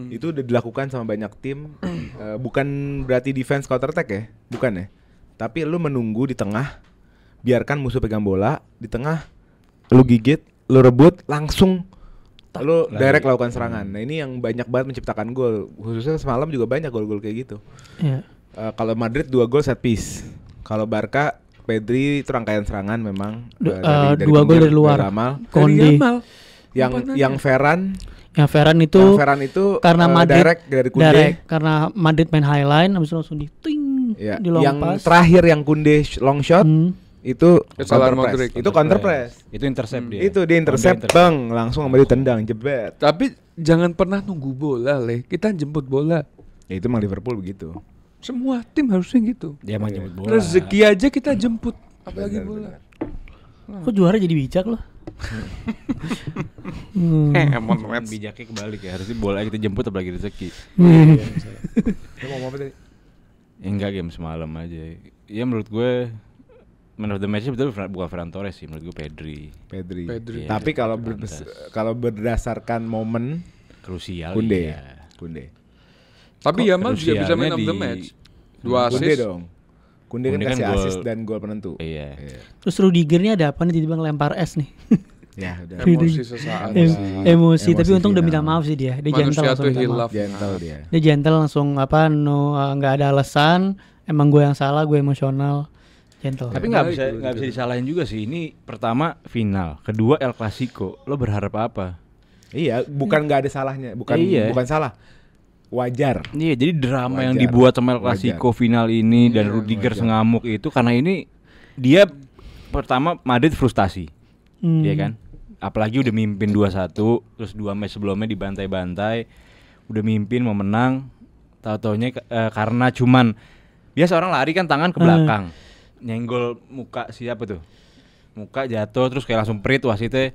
Itu udah dilakukan sama banyak tim. Bukan berarti defense counter attack ya, bukan ya. Tapi lu menunggu di tengah, biarkan musuh pegang bola, di tengah lu gigit, lu rebut, langsung lu direct lakukan serangan. Nah ini yang banyak banget menciptakan gol. Khususnya semalam juga banyak gol-gol kayak gitu.
Iya.
Kalau Madrid 2 gol set piece. Kalau Barca, Pedri itu rangkaian serangan memang.
Dua gol dari luar.
Ramal.
Konde.
Yang Ferran
Ferran itu
karena
karena Madrid
direct dari Kunde.
direct, karena Madrid main highline habis itu langsung di ting
Ya,
di long
yang
pass.
terakhir yang Kunde long shot itu
Kesalahan
counter press.
Modric.
Itu counter press.
Itu intercept dia.
Itu dia intercept, bang, langsung sama dia tendang, jebet.
Tapi jangan pernah nunggu bola Le, kita jemput bola.
Ya itu emang Liverpool begitu.
Semua tim harusnya gitu.
Dia emang jemput bola.
Rezeki aja kita jemput, apalagi bola.
Kok juara jadi bijak loh?
Emang
Bijaknya kebalik ya. Harusnya bola kita jemput apalagi rezeki.
Lu mau ngomong apa tadi?
Ya enggak, game semalam aja. Ya menurut gue man of the match betul bukan Ferran Torres sih, menurut gue Pedri.
Pedri.
Iya,
Tapi kalau
pantas.
kalau berdasarkan momen
Krusial.
Kunde.
Iya.
Kunde.
Tapi Yamal juga bisa main of the
di-
match. 2
Kunde
assist.
dong. Kunde kan
Kunde kan
kasih
gol.
assist dan gol penentu.
Iya.
Terus Rudiger nih ada apa nih tiba-tiba ngelempar es nih?
Ya udah.
Emosi sesaat.
Emosi, tapi
Emosi
untung udah minta
final.
maaf sih dia. Dia gentle
Manusia
langsung
tuh
minta maaf.
hilaf.
Gentle dia.
Dia gentle langsung nggak ada alasan. Emang gue yang salah, gue emosional. Gentle.
Tapi nggak bisa disalahin juga sih. Ini pertama final, kedua El Clasico. Lo berharap apa?
Iya, bukan nggak ada salahnya, bukan
Iya.
bukan salah. Wajar.
Iya, jadi drama yang
Wajar.
dibuat sama El Clasico final ini dan Rudiger
wajar.
sengamuk itu karena ini dia pertama Madrid frustasi. Iya kan? Apalagi udah mimpin 2-1, terus 2 match sebelumnya dibantai-bantai, udah mimpin mau menang, tahu-taunya karena cuman biasa orang lari kan tangan ke belakang. Nyenggol muka siapa tuh? Muka jatuh terus kayak langsung prit wasitnya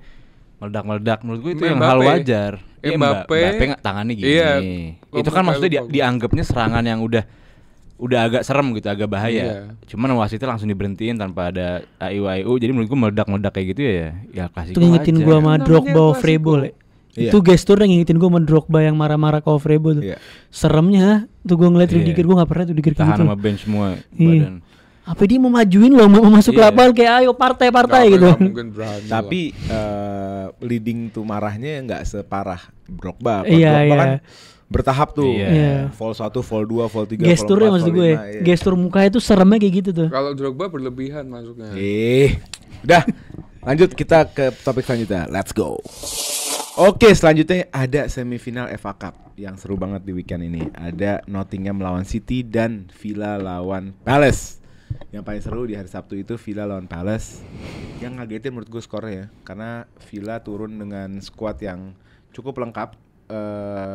meledak-meledak. Menurut gue itu yang hal
Mbappe.
wajar. Iya,
Mbappe
nggak tangannya gini.
iya,
Itu kan
lupa,
maksudnya
lupa.
dianggapnya serangan yang udah agak serem gitu, agak bahaya.
Iya.
Cuman wasitnya langsung diberhentiin tanpa ada AIU. Jadi menurut gue meledak-meledak kayak gitu ya klasik.
Itu ngingetin gue sama
Namanya
Drogba
Clasico.
Frebo le.
Iya.
Itu gestur yang ngingetin gue sama Drogba yang marah-marah ke Frebo tuh.
Iya.
Seremnya tuh gue ngeliat
Iya.
Rudiger, gue gak pernah tuh Rudiger kayak
Tahan
gitu.
sama bench semua
Iya.
badan.
Apa dia mau majuin loh, mau masuk
Iya.
lapangan kayak ayo partai-partai
Nggak
gitu.
mungkin berani lah.
Tapi leading to marahnya nggak separah Drogba. Kalau
Iya,
Drogba
iya.
kan bertahap tuh.
Iya.
Fall 1, fall 2, fall 3,
Gesturnya
fall 4,
maksud
fall
gue,
5, iya.
gestur mukanya tuh seremnya kayak gitu tuh.
Kalau Drogba berlebihan masuknya.
Udah, lanjut kita ke topik selanjutnya. Let's go. Oke, selanjutnya ada semifinal FA Cup yang seru banget di weekend ini. Ada Nottingham lawan City dan Villa lawan Palace. Yang paling seru di hari Sabtu itu Villa lawan Palace. Yang ngagetin menurut gue skornya ya, karena Villa turun dengan skuad yang cukup lengkap.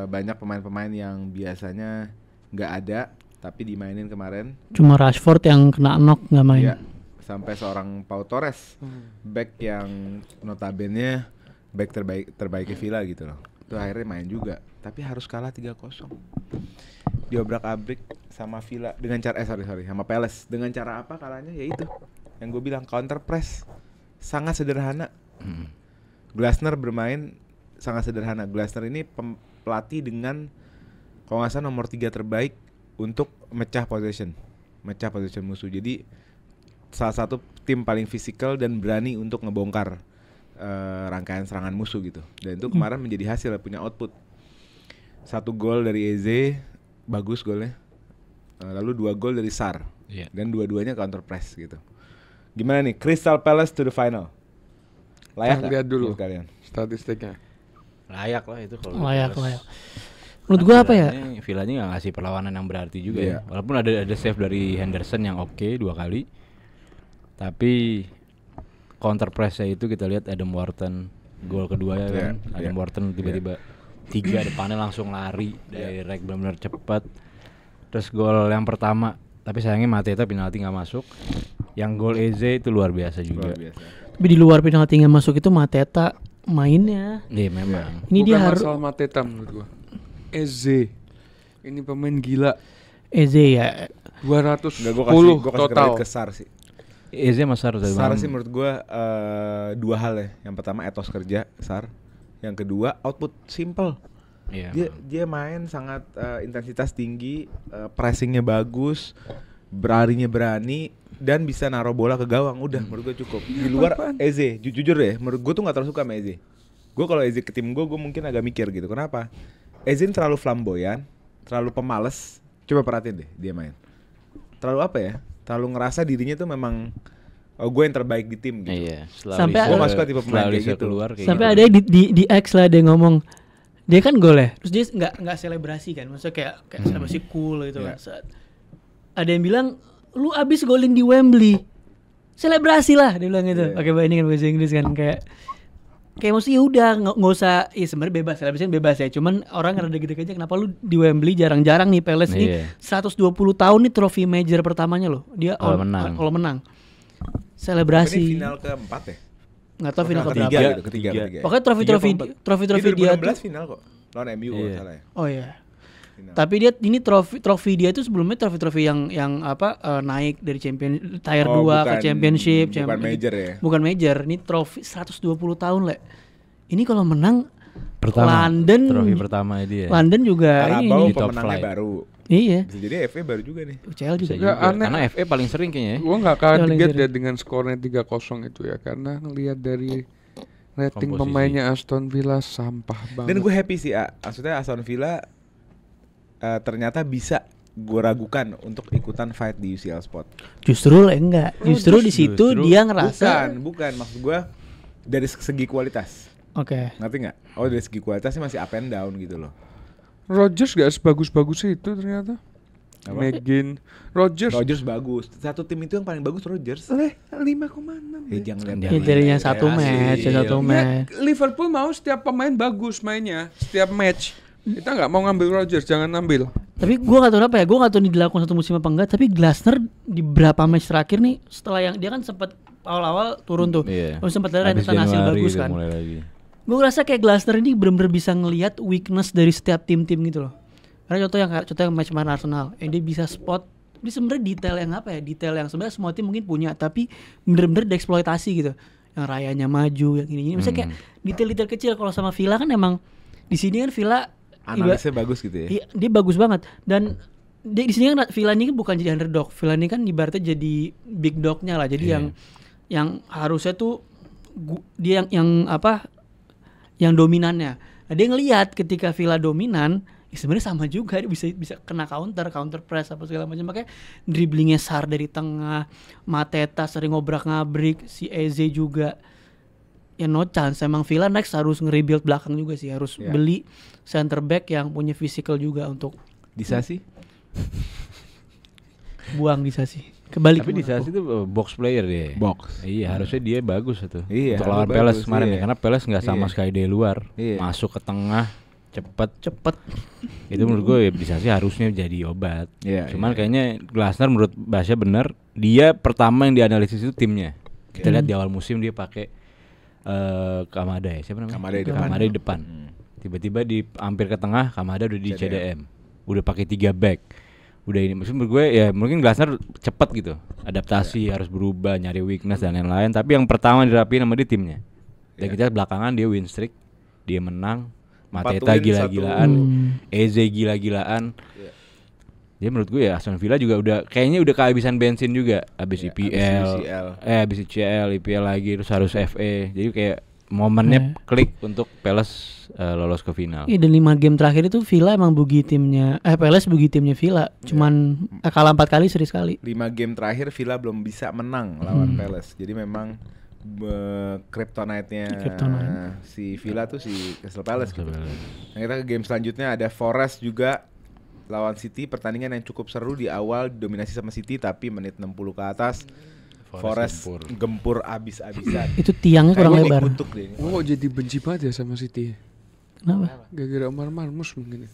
Banyak pemain-pemain yang biasanya nggak ada. tapi dimainin kemarin.
Cuma Rashford yang kena knock nggak main.
Ya, sampai seorang Pau Torres, back yang notabene back terbaik Villa gitu loh. Itu akhirnya main juga, tapi harus kalah 3-0. Diobrak-abrik sama Villa dengan cara sama Palace. Dengan cara apa kalahnya? Ya itu yang gue bilang, counter press. Sangat sederhana. Glasner bermain sangat sederhana. Glasner ini pelatih dengan kalau nggak salah nomor 3 terbaik untuk mecah possession musuh. Jadi salah satu tim paling fisikal dan berani untuk ngebongkar rangkaian serangan musuh gitu. Dan itu kemarin menjadi hasil, punya output. 1 gol dari Eze, bagus golnya. Lalu 2 gol dari Sarr. Dan dua-duanya counter press gitu. Gimana nih Crystal Palace to the final? Layak
lihat dulu
kalian
statistiknya.
Layak lah itu kalau
Layak. Menurut gua apa ya?
Villanya nggak ngasih perlawanan yang berarti juga ya. Walaupun ada save dari Henderson yang oke 2 kali. Tapi counter press-nya itu kita lihat Adam Wharton gol kedua ya kan. Adam Wharton tiba-tiba 3 depannya langsung lari direct benar-benar cepat. Terus gol yang pertama tapi sayangnya Mateta penalti nggak masuk. Yang gol Eze itu luar biasa juga.
Tapi di luar penalti nggak masuk itu Mateta mainnya.
Iya memang.
Ini
Bukan
dia harus
masalah Mateta menurut gua. Eze ini pemain gila.
Eze ya.
210
Gua kasih
total.
kredit ke Sarr sih.
Eze sama Sarr
Sarr sih menurut gue 2 hal ya. Yang pertama etos kerja Sarr. Yang kedua output simple.
Iya.
Dia main sangat intensitas tinggi, pressingnya bagus, berlarinya berani, dan bisa naruh bola ke gawang. Udah menurut gue cukup. Di luar Eze, jujur deh, menurut gue tuh nggak terlalu suka sama Eze. Gue kalau Eze ke tim gue mungkin agak mikir gitu. Kenapa? Eze terlalu flamboyan, terlalu pemalas. Coba perhatiin deh dia main. Terlalu apa ya? Terlalu ngerasa dirinya tuh memang gue yang terbaik di tim gitu.
Iya.
Sampai
gue gak suka tipe pemain kayak gitu.
Sampai ada di X lah dia ngomong, dia kan gol ya, terus dia nggak selebrasi kan, maksudnya kayak selebrasi cool gitu kan. Ada yang bilang, lu abis golin di Wembley, selebrasi lah, dia bilang gitu. Pakai ini kan bahasa Inggris kan, kayak maksudnya udah nggak usah, ya sebenarnya bebas, selebrasi bebas ya. Cuman orang rada gitu aja, kenapa lu di Wembley jarang-jarang nih Palace nih 120 tahun nih trofi major pertamanya loh, dia kalau menang. Selebrasi.
Ini final keempat ya?
Nggak tahu final keberapa.
Ketiga.
Pokoknya trofi dia tuh
final kok. Lawan MU kalau salah ya.
Oh iya. Final. Tapi dia ini trofi dia itu sebelumnya trofi yang naik dari tier 2 ke championship,
bukan major ya.
Bukan major, ini trofi 120 tahun, Le. Ini kalau menang London
trofi pertama dia.
London juga
Carabao
ini
pemenangnya baru.
Iya.
Bisa jadi FA baru juga nih.
UCL juga.
Ya, aneh.
Karena FA paling sering kayaknya ya.
Gua nggak kaget ya dengan skornya 3-0 itu ya, karena ngelihat dari rating
komposisi
pemainnya Aston Villa sampah banget.
Dan gue happy sih, maksudnya Aston Villa ternyata bisa gue ragukan untuk ikutan fight di UCL spot.
Justru enggak. Justru di situ dia ngerasa
Bukan maksud gue dari segi kualitas.
Oke.
Ngerti nggak? Oh, dari segi kualitasnya masih up and down gitu loh.
Rodgers gak sebagus-bagus itu ternyata. McGinn,
Rodgers bagus. Satu tim itu yang paling bagus Rodgers. 5,6. Jangan lihat
Intinya satu match.
Ya, Liverpool mau setiap pemain bagus mainnya, setiap match. Kita nggak mau ngambil Rodgers, jangan ambil.
Tapi gue nggak tahu apa ya, gue nggak tahu ini dilakukan satu musim apa enggak. Tapi Glasner di berapa match terakhir nih, setelah yang dia kan sempat awal-awal turun tuh, sempat ada rentetan hasil bagus kan. Gue ngerasa kayak Glasner ini benar-benar bisa ngelihat weakness dari setiap tim-tim gitu loh. Karena contoh yang match kemarin Arsenal, dia bisa spot, dia sebenarnya detail yang sebenarnya semua tim mungkin punya, tapi benar-benar dieksploitasi gitu. Yang Rayanya maju, yang ini. Misalnya kayak detail-detail kecil. Kalau sama Villa kan emang di sini kan Villa
analisnya bagus gitu ya.
Iya, dia bagus banget. Dan di sini kan Villa ini kan bukan jadi underdog. Villa ini kan ibaratnya jadi big dognya lah. Jadi yang harusnya tuh dia yang dominannya. Nah, dia ngelihat ketika Villa dominan, sebenarnya sama juga, dia bisa kena counter press apa segala macam. Makanya dribblingnya Sarr dari tengah, Mateta sering ngobrak-ngabrik, si Eze juga. Ya no chance. Emang Villa next harus nge-rebuild belakang juga sih, harus beli center back yang punya physical juga untuk
Disasi.
Buang Disasi. Kebalik.
Tapi Disasi itu box player dia.
Box.
Iya, harusnya dia bagus itu.
Iya,
untuk lawan Palace kemarin ya, karena Palace nggak sama
Iya.
sekali dari luar.
Iya.
Masuk ke tengah, cepet. Itu menurut gue ya bisa sih harusnya jadi obat.
Iya,
Cuman
iya.
kayaknya Glasner menurut Basya bener, dia pertama yang dianalisis itu timnya. Kita lihat di awal musim dia pakai Kamada ya, siapa namanya?
Kamada di depan.
Di depan. Tiba-tiba di hampir ke tengah Kamada udah di CDM. Udah pakai 3 back. Udah ini maksud menurut gue ya mungkin Glasner cepet gitu. Adaptasi harus berubah, nyari weakness dan lain-lain, tapi yang pertama dirapiin sama dia timnya. Dan kita belakangan dia win streak, dia menang, Mateta
win,
gila-gilaan, Eze gila-gilaan. Jadi menurut gue ya Aston Villa juga udah kayaknya udah kehabisan bensin juga, habis IPL, habis ICL, IPL lagi terus harus FA. Jadi kayak momennya klik untuk Palace lolos ke final.
Iya, dan 5 game terakhir itu Villa emang bugi timnya Palace bugi timnya Villa. Cuman kalah 4 kali, seri sekali.
5 game terakhir Villa belum bisa menang lawan Palace. Jadi memang kryptonite-nya si Villa tuh si Crystal Palace gitu. Nah, kita ke game selanjutnya ada Forest juga lawan City, pertandingan yang cukup seru di awal, dominasi sama City tapi menit 60 ke atas Forest gempur abis-abisan.
Itu tiangnya kurang lebar.
Kutuk deh.
Oh, jadi benci banget ya sama City.
Kenapa?
Gara-gara Omar Marmus mungkin.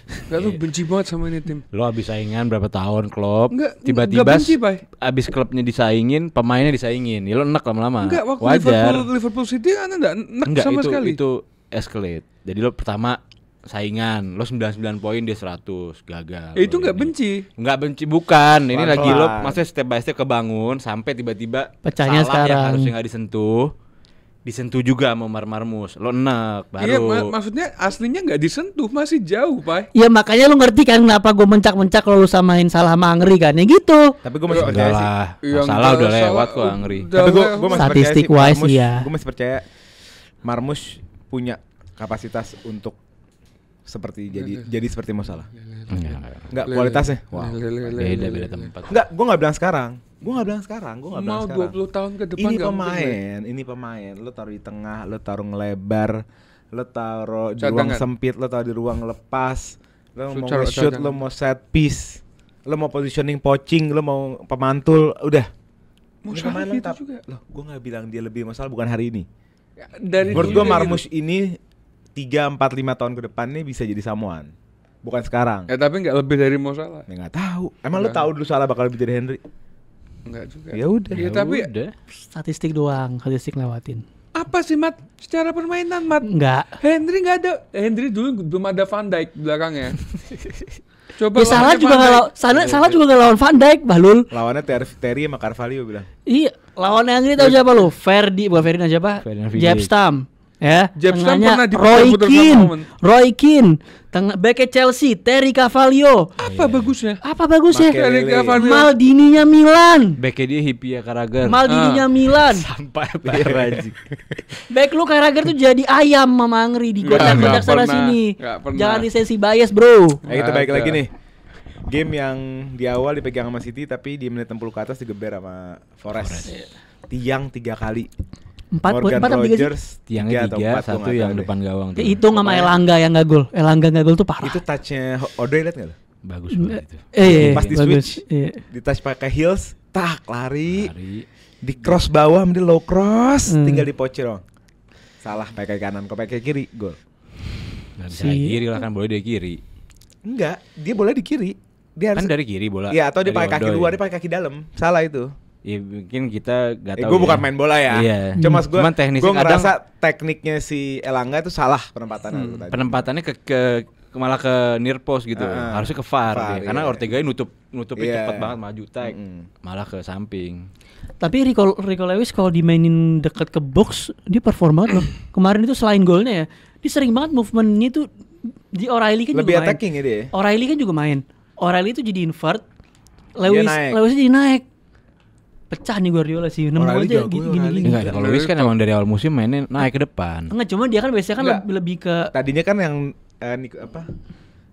Gak lu benci banget sama ini tim.
Lo abis saingan berapa tahun klub,
Enggak
tiba-tiba
benci, Bay.
abis klubnya disaingin, pemainnya disaingin, ya lo enek lama-lama.
Enggak, waktu
Wajar.
Liverpool City kan enggak enak
Enggak,
sama
itu,
sekali.
itu escalate. Jadi lo pertama saingan, lo 99 poin dia 100, gagal.
Itu
Lo
enggak
ini.
benci.
Enggak benci, bukan. Ini
Pelan-pelan.
lagi lo maksudnya step by step kebangun sampai tiba-tiba
Pecahnya
salah yang
sekarang.
harusnya enggak disentuh juga sama Omar Marmus. Lo enek baru.
Iya, maksudnya aslinya enggak disentuh, masih jauh, Pak.
Ya makanya lu ngerti kan kenapa gue mencak-mencak kalau lu samain Salah sama Angri kan. Ya gitu.
Tapi gue masih
Udah
percaya sih.
lah,
Yang
masalah udah
salah,
lewat kok Angri.
udah
Tapi gue
lewat.
masih
Statistik
percaya sih
wise, iya.
Gue masih percaya Marmus punya kapasitas untuk seperti jadi seperti Mo Salah. Enggak kualitasnya. Wow.
Beda tempat.
Enggak, gue nggak bilang sekarang. Gue nggak bilang
Mau
sekarang.
20 tahun ke depan
Ini
nggak mungkin,
ini pemain. Lo taruh di tengah, lo taruh ngelebar, lo taruh di
Cadangan.
ruang sempit, lo taruh di ruang lepas. Lo mau
Taruh
shoot,
cadangan.
lo mau set piece, lo mau positioning poaching, lo mau pemantul, udah.
Mau
Ini
Salah
pemain
gitu
lengkap.
juga.
Loh, gue nggak bilang dia lebih masalah bukan hari ini.
Ya, dari
Menurut
dulu
gue
kayak
Marmus
gitu.
ini 3, 4, 5 tahun ke depan nih bisa jadi Samoan. Bukan sekarang.
Ya tapi enggak lebih dari Mo Salah.
Ya nggak tahu. Emang lo
Enggak.
tahu dulu Salah bakal lebih dari Henry?
Enggak juga.
Ya udah.
Ya, tapi
udah.
Statistik doang, statistik lewatin.
apa sih, Mat? Secara permainan, Mat.
Enggak.
Henry enggak ada. Henry dulu belum ada Van Dijk belakangnya. Coba
Ya Salah
lawannya
juga
Van
nggak
Dijk.
Salah juga nggak lawan Van Dijk, Bahlul.
Lawannya Terry sama Carvalho bilang.
Iya, lawannya Angri tahu siapa lu? bukan Ferdinand siapa?
Ferdinand Vidic.
Jeb Stam. Ya,
Jeb Stam
tengahnya
pernah
Roy
diputer-puter sama
Keane.
Owen.
Roy Keane. Tengah backnya Chelsea, Terry Carvalho.
Apa bagusnya?
Apa bagusnya?
Makelele.
Terry Carvalho.
Maldininya Milan.
Backnya dia Hippie ya Carragher.
Maldininya Milan.
Sampai parah anjing.
Back lu Carragher tuh jadi ayam Mama Angri di
Nggak
godak sana
pernah.
sini.
Nggak pernah.
Jangan lisensi bias, Bro.
Kita balik
Ada.
lagi nih. Game yang di awal dipegang sama City tapi di menit 60 ke atas digeber sama Forest. Tiang 3 kali.
4
Morgan
3 sih.
Rogers
Tiangnya
3 atau
3,
4,
satu yang depan gawang tuh.
Hitung sama Elangga yang nggak gol. Elangga nggak gol tuh parah.
Itu touchnya Odoi liat gak lo?
Bagus banget itu.
Iya,
Pas di
bagus.
switch.
Iya.
Di touch pakai heels, tak lari.
Lari.
Di cross bawah, di low cross,
Hmm.
tinggal dipocer dong. Salah pakai kanan, kok pakai kiri, gol.
Nggak bisa
Si-
kiri lah kan, boleh dari kiri.
Enggak, dia boleh di kiri. Dia
Kan
harus
dari kiri bola.
Iya, atau dia
dari
pakai kaki
Odoi.
luar, dia pakai kaki dalam. Salah itu.
Ya mungkin kita gak tahu.
Gue bukan main bola ya.
Iya.
Cuma gue
Cuman teknisnya
ngerasa tekniknya si Elangga itu salah penempatannya lu tadi.
penempatannya ke malah ke near post gitu. Harusnya ke VAR,
VAR,
dia. Karena
iya.
Ortega nutupnya
Iya.
cepat banget maju tag.
Mm-mm.
Malah ke samping.
Tapi Rico Lewis kalau dimainin dekat ke box dia perform banget loh. Kemarin itu selain golnya ya, dia sering banget movementnya tuh di O'Reilly kan
Lebih
juga main.
attacking ya dia.
O'Reilly kan juga main. O'Reilly itu jadi invert. Lewis
naik.
jadi naik. Pecah nih Guardiola sih. Nemu
O'Reilly
aja
jago,
gini.
O'Reilly.
Enggak, kalau Luis kan emang dari awal musim mainnya naik ke depan.
Enggak, cuma dia kan biasanya kan
Enggak.
lebih ke
Tadinya kan yang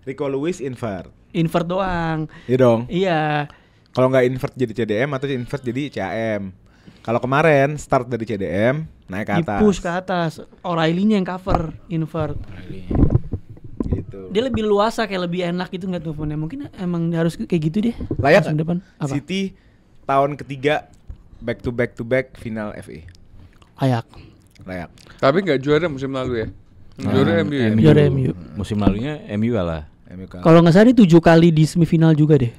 Rico Lewis invert.
invert doang.
Iya dong.
Iya.
Kalau nggak invert jadi CDM atau invert jadi CAM. Kalau kemarin start dari CDM naik ke atas.
Di-push ke atas. O'Reilly-nya yang cover invert.
Gitu.
Dia lebih luasa kayak lebih enak gitu ngeliat movementnya. Mungkin emang harus kayak gitu deh.
Layak
Langsung
nggak?
depan. Apa?
City tahun ketiga back to back final FA.
Layak.
Layak.
Tapi nggak juara musim lalu ya. Juara MU ya?
Juara MU.
Musim lalunya MU kalah.
MU kalah.
Kalau nggak salah dia 7 kali di semifinal juga deh.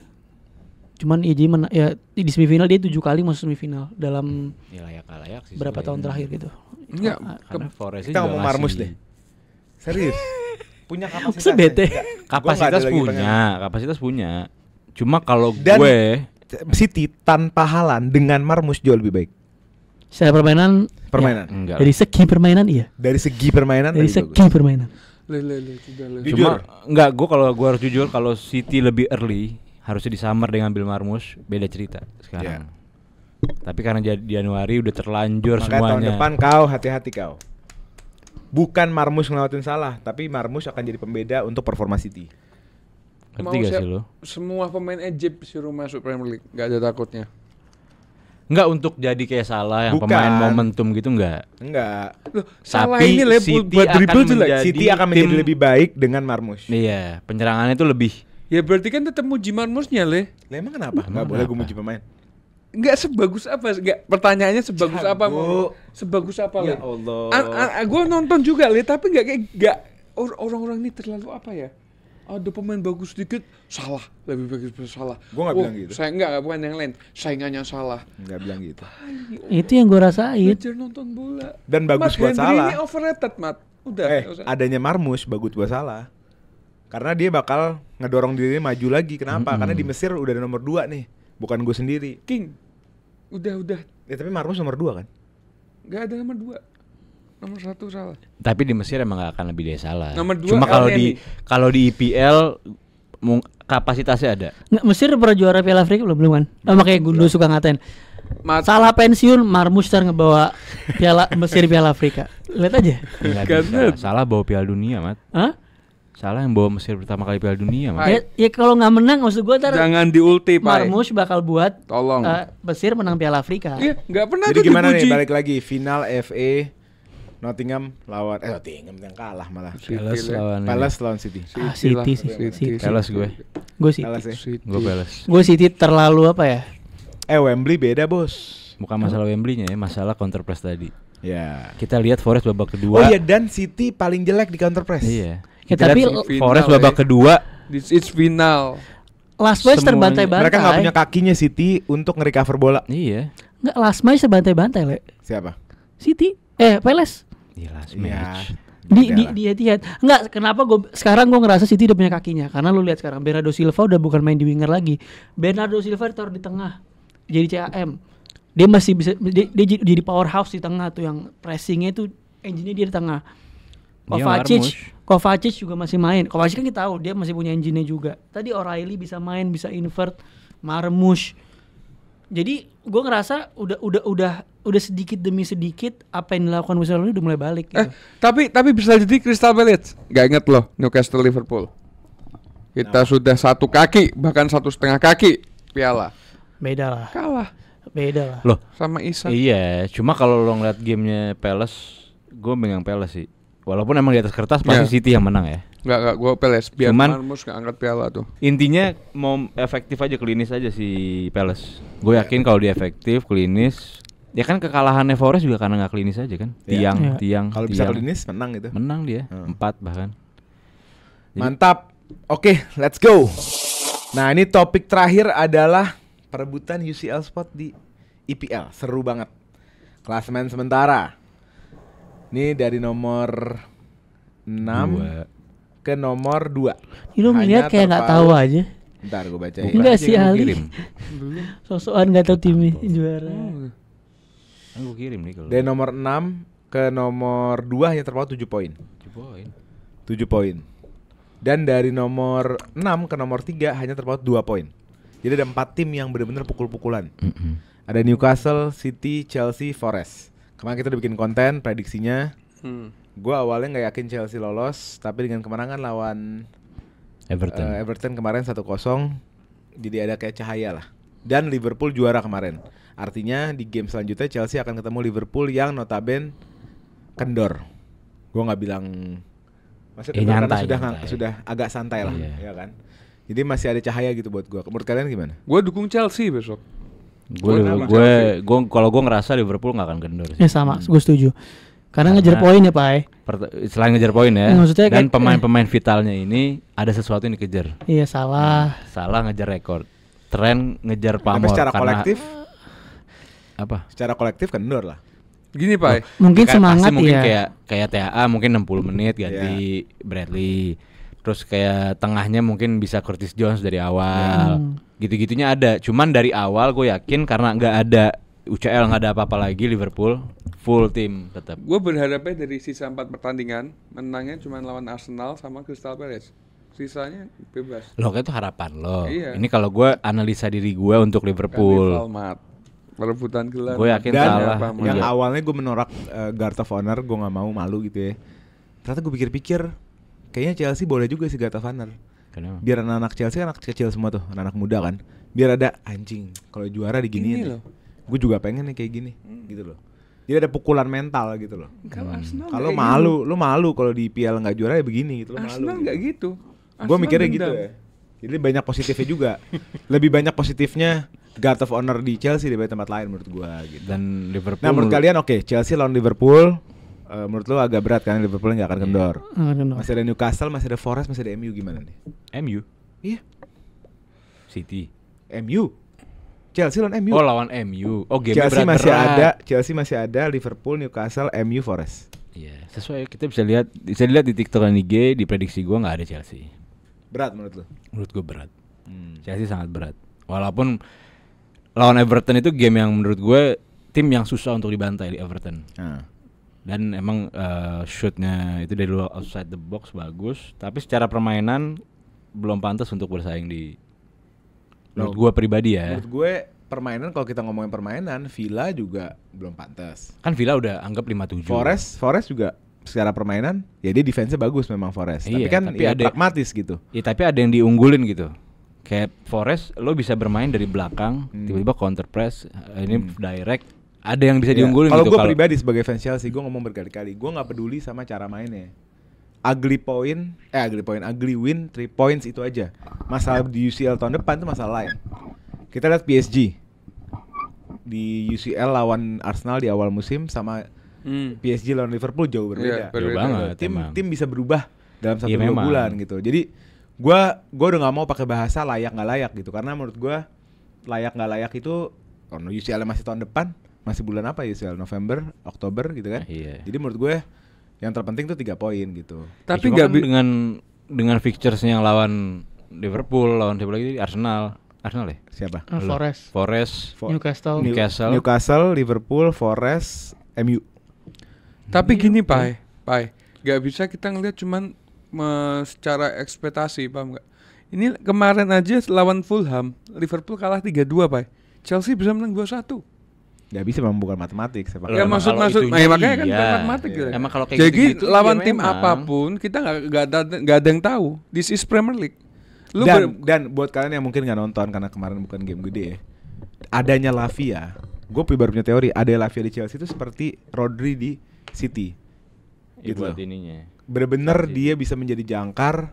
Cuman ya, ya di semifinal dia 7 kali masuk semifinal dalam
Ya layak sih.
berapa tahun terakhir gitu.
Enggak,
Karena Forest
Kita ngomong Marmus deh. Serius. Punya kapasitas.
Sebete.
Kapasitas punya. Cuma kalau
Dan-
gue
City tanpa Haaland dengan Marmus jauh lebih baik.
Secara permainan
enggak.
dari segi permainan iya.
Dari segi permainan
Dari
lebih
segi
bagus.
permainan.
Jujur.
Cuma gue kalau jujur kalau City lebih early harusnya disamar dengan Bill Marmus, beda cerita sekarang. Tapi karena Januari udah terlanjur
Makanya tahun
semuanya.
depan kau hati-hati kau. Bukan Marmus ngelawatin salah, tapi Marmus akan jadi pembeda untuk performa City.
Ngerti gak sih lo?
Semua pemain Egypt suruh masuk Premier League, nggak ada takutnya.
Enggak untuk jadi kayak Salah yang
Bukan.
pemain momentum gitu enggak.
Enggak.
Loh, salah
Tapi
ini level
City
buat dribble
akan
jelek.
menjadi
City akan menjadi
tim-
lebih baik dengan Marmus.
Iya, penyerangannya itu lebih.
Ya berarti kan tetap muji Marmusnya, Le.
Lah emang kenapa? Enggak
Emang
boleh gue
kenapa?
muji pemain.
Nggak sebagus apa? Nggak, pertanyaannya sebagus apa?
Jago.
Mau? Sebagus apa, Le?
Ya Allah.
Gue nonton juga, Le, tapi nggak orang-orang ini terlalu apa ya? Ada pemain bagus sedikit, salah, lebih bagus salah.
Gua nggak bilang gitu.
Saya nggak, bukan yang lain. Saingannya salah.
Enggak bilang gitu.
Itu yang gue rasain.
Belajar nonton bola.
Dan bagus
Mas
buat
Henry
Salah.
ini overrated, Mat. Udah. nggak usah.
Adanya Marmus bagus buat Salah. Karena dia bakal ngedorong dirinya maju lagi. Kenapa? Karena di Mesir udah ada nomor 2 nih. Bukan gue sendiri.
King. Udah.
Ya tapi Marmus nomor 2 kan?
Nggak ada nomor 2. Nomor 1 salah.
Tapi di Mesir emang gak akan lebih dari Salah.
Nomor dua
Cuma
LNI.
kalau di IPL kapasitasnya ada.
Nggak, Mesir pernah juara Piala Afrika belum kan? Makanya Gundo suka ngatain. Salah pensiun, Marmus ntar ngebawa Mesir Piala Afrika. Lihat aja.
Nggak
Karena-
bisa. Salah bawa Piala Dunia, Mat.
Hah?
Salah yang bawa Mesir pertama kali Piala Dunia, Mat.
Ya kalau nggak menang, maksud gue ntar
Jangan diulti, Pak.
Marmus bakal buat
Tolong.
Mesir menang Piala Afrika.
Iya, nggak pernah
Jadi
tuh
gimana
dipuji.
nih balik lagi final FA Nottingham lawan Nottingham yang kalah malah.
Palace lawan
Palace lawan City.
City sih. City.
Palace gue.
Gue City.
Palace ya.
Gue Palace.
Gue City terlalu apa ya?
Wembley beda, Bos.
Bukan masalah Wembley-nya ya, masalah counter press tadi.
Ya.
Kita lihat Forest babak
Oh
kedua.
iya, dan City paling jelek di counter press.
Iya.
Ya,
Kita
tapi
lihat
final
Forest
ya.
babak kedua
It's final.
Last match
Semuanya-
terbantai-bantai.
Mereka nggak punya kakinya City untuk nge-recover bola.
iya.
Nggak, last match terbantai-bantai, Le.
Siapa?
City. Palace.
Iya last
Iya.
match.
Di Etihad. Enggak, kenapa sekarang gue ngerasa City udah punya kakinya. Karena lu lihat sekarang Bernardo Silva udah bukan main di winger lagi. Bernardo Silva ditaruh di tengah. Jadi CAM. Dia masih bisa dia jadi powerhouse di tengah tuh, yang pressingnya itu engine-nya dia di tengah.
Dia
Kovacic juga masih main. Kovacic kan kita tahu dia masih punya engine-nya juga. Tadi O'Reilly bisa main, bisa invert, Marmoush. Jadi gue ngerasa udah sedikit demi sedikit apa yang dilakukan musim lalu udah mulai balik gitu.
Tapi bisa jadi Crystal Palace. Gak inget loh Newcastle Liverpool. Kita sudah 1 kaki, bahkan 1,5 kaki piala.
Beda lah.
Kalah
Loh,
sama Isak.
iya, cuma kalau lo ngeliat gamenya Palace, gue megang Palace sih. Walaupun emang di atas kertas pasti
Iya.
City yang menang ya.
Enggak, gue Palace. Biar
Cuman-
Marmus gak angkat piala tuh.
Intinya mau efektif aja, klinis aja si Palace. Gue yakin kalau dia efektif, klinis, ya kan kekalahannya Forest juga karena nggak klinis aja kan.
Iya.
Tiang.
Kalau bisa klinis menang gitu.
menang dia, 4 bahkan. Jadi-
Mantap. Oke, let's go. Nah, ini topik terakhir adalah perebutan UCL spot di IPL. Seru banget. Klasemen sementara. Ini dari nomor 6
Dua.
ke nomor 2.
Ini lu ngeliat kayak nggak tahu aja.
Bentar gue baca
Bukan
ya.
Enggak
aja
sih,
kan gua
Ali.
kirim.
Sosokan nggak tahu timnya juara.
Kan gue kirim nih kalau.
Dari nomor 6 ke nomor 2 hanya terpaut 7 poin. 7 poin. Dan dari nomor 6 ke nomor 3 hanya terpaut 2 poin. Jadi ada 4 tim yang benar-benar pukul-pukulan. Ada Newcastle, City, Chelsea, Forest. Kemarin kita udah bikin konten prediksinya. Gue awalnya nggak yakin Chelsea lolos, tapi dengan kemenangan lawan
Everton.
Everton kemarin 1-0, jadi ada kayak cahaya lah. Dan Liverpool juara kemarin. Artinya di game selanjutnya Chelsea akan ketemu Liverpool yang notaben kendor. Gue nggak bilang maksudnya kendor karena
nyantai.
sudah agak santai lah,
Iya.
ya kan. Jadi masih ada cahaya gitu buat gue. Menurut kalian gimana?
Gue dukung Chelsea besok.
Gue kalau gue ngerasa Liverpool nggak akan kendor sih.
Ya sama, gue setuju. Karena ngejar poin ya, Pak.
Selain ngejar poin ya.
Maksudnya
Dan
kayak-
pemain-pemain vitalnya ini ada sesuatu yang dikejar.
Iya, salah.
Salah ngejar rekor. Tren ngejar
Tapi
pamor
secara
karena
kolektif,
apa?
secara kolektif kendor lah.
Gini Pak,
Mungkin
Kan
semangat
pasti mungkin
ya.
kayak TAA mungkin 60 menit ganti Bradley. Terus kayak tengahnya mungkin bisa Curtis Jones dari awal. Gitu-gitunya ada. Cuman dari awal gue yakin karena nggak ada UCL, nggak ada apa-apa lagi, Liverpool full tim tetap.
gue berharapnya dari sisa 4 pertandingan menangnya cuma lawan Arsenal sama Crystal Palace. Sisanya bebas.
Lo kan itu harapan lo.
Iya.
Ini kalau gue analisa diri gue untuk Liverpool.
Valmat, perebutan gelar.
Gue yakin
Dan
salah.
yang
Iya.
awalnya gue menolak Guard of Honor, gue nggak mau, malu gitu ya. Ternyata gue pikir-pikir, kayaknya Chelsea boleh juga sih Guard of Honor.
Kenapa?
Biar anak-anak Chelsea kan anak kecil semua tuh, anak-anak muda kan. Biar ada anjing, kalau juara
Ini
diginiin.
loh.
Gue juga pengen nih kayak gini, gitu loh. Jadi ada pukulan mental gitu loh.
Kalau Arsenal
Kalau
nggak
malu, lu malu kalau di PL nggak juara ya begini gitu, lu malu.
Arsenal nggak gitu.
Gue
Arsenal
mikirnya
dendam.
gitu ya. Jadi banyak positifnya juga. Lebih banyak positifnya Guard of Honor di Chelsea daripada tempat lain menurut gue gitu.
Dan Liverpool.
Nah menurut kalian oke, Chelsea lawan Liverpool menurut lo agak berat karena Liverpool nggak akan kendor. Masih ada Newcastle, masih ada Forest, masih ada MU, gimana nih?
MU,
Iya,
City.
MU. Chelsea lawan MU.
Oh lawan MU. Oh game
Chelsea
berat-berat.
masih ada, Chelsea masih ada, Liverpool, Newcastle, MU, Forest.
Iya, sesuai kita bisa lihat di TikTok dan IG, di prediksi gua nggak ada Chelsea.
Berat menurut lo?
Menurut gua berat. Chelsea sangat berat. Walaupun lawan Everton itu game yang menurut gue tim yang susah untuk dibantai di Everton.
Nah.
Dan emang shootnya itu dari luar outside the box bagus, tapi secara permainan belum pantas untuk bersaing di. Menurut gue pribadi ya.
Menurut gue permainan, kalau kita ngomongin permainan, Villa juga belum pantas.
Kan Villa udah anggap 57.
Forest juga secara permainan ya dia defense-nya bagus memang Forest. Tapi
Iya,
kan
tapi
ya
ada-
pragmatis gitu.
Ya tapi ada yang diunggulin gitu. Kayak Forest lo bisa bermain dari belakang, tiba-tiba counter press, ini direct. Ada yang bisa
Ya,
diunggulin
kalau
gitu.
gue pribadi sebagai fans Chelsea, gue ngomong berkali-kali, gue nggak peduli sama cara mainnya. Ugly win 3 points itu aja. Masalah di UCL tahun depan itu masalah lain. Kita lihat PSG di UCL lawan Arsenal di awal musim sama PSG lawan Liverpool jauh berbeda.
Iya,
Jauh banget emang.
Tim bisa berubah dalam 1-2
Iya, memang.
bulan gitu. Jadi gua udah nggak mau pakai bahasa layak nggak layak gitu, karena menurut gua layak nggak layak itu UCL masih tahun depan, masih bulan apa UCL, November, Oktober gitu kan.
Iya.
Jadi menurut gue yang terpenting tuh 3 poin gitu.
Tapi
Cuma
nggak
kan dengan fixturesnya yang lawan Liverpool, lawan siapa lagi? Arsenal ya?
Siapa?
Forest,
Fo-
Newcastle.
Newcastle.
Liverpool, Forest, MU.
Tapi gini Pai, nggak bisa kita ngeliat cuman secara ekspektasi, paham nggak? Ini kemarin aja lawan Fulham, Liverpool kalah 3-2 Pai. Chelsea bisa menang 2-1.
Gak bisa, memang bukan matematik sepak
Ya
bola.
maksud
kalau itunya
makanya kan
iya.
bukan matematik gitu.
Emang kalau kayak
Jadi
gitu-gitu
lawan
ya
tim
memang.
apapun kita nggak ada yang tahu. This is Premier League. Lu
Dan buat kalian yang mungkin nggak nonton karena kemarin bukan game gede ya, adanya Lavia, gue baru punya teori, ada Lavia di Chelsea itu seperti Rodri di City.
Ya,
Gitu
buat
loh.
ininya.
Bener-bener dia bisa menjadi jangkar,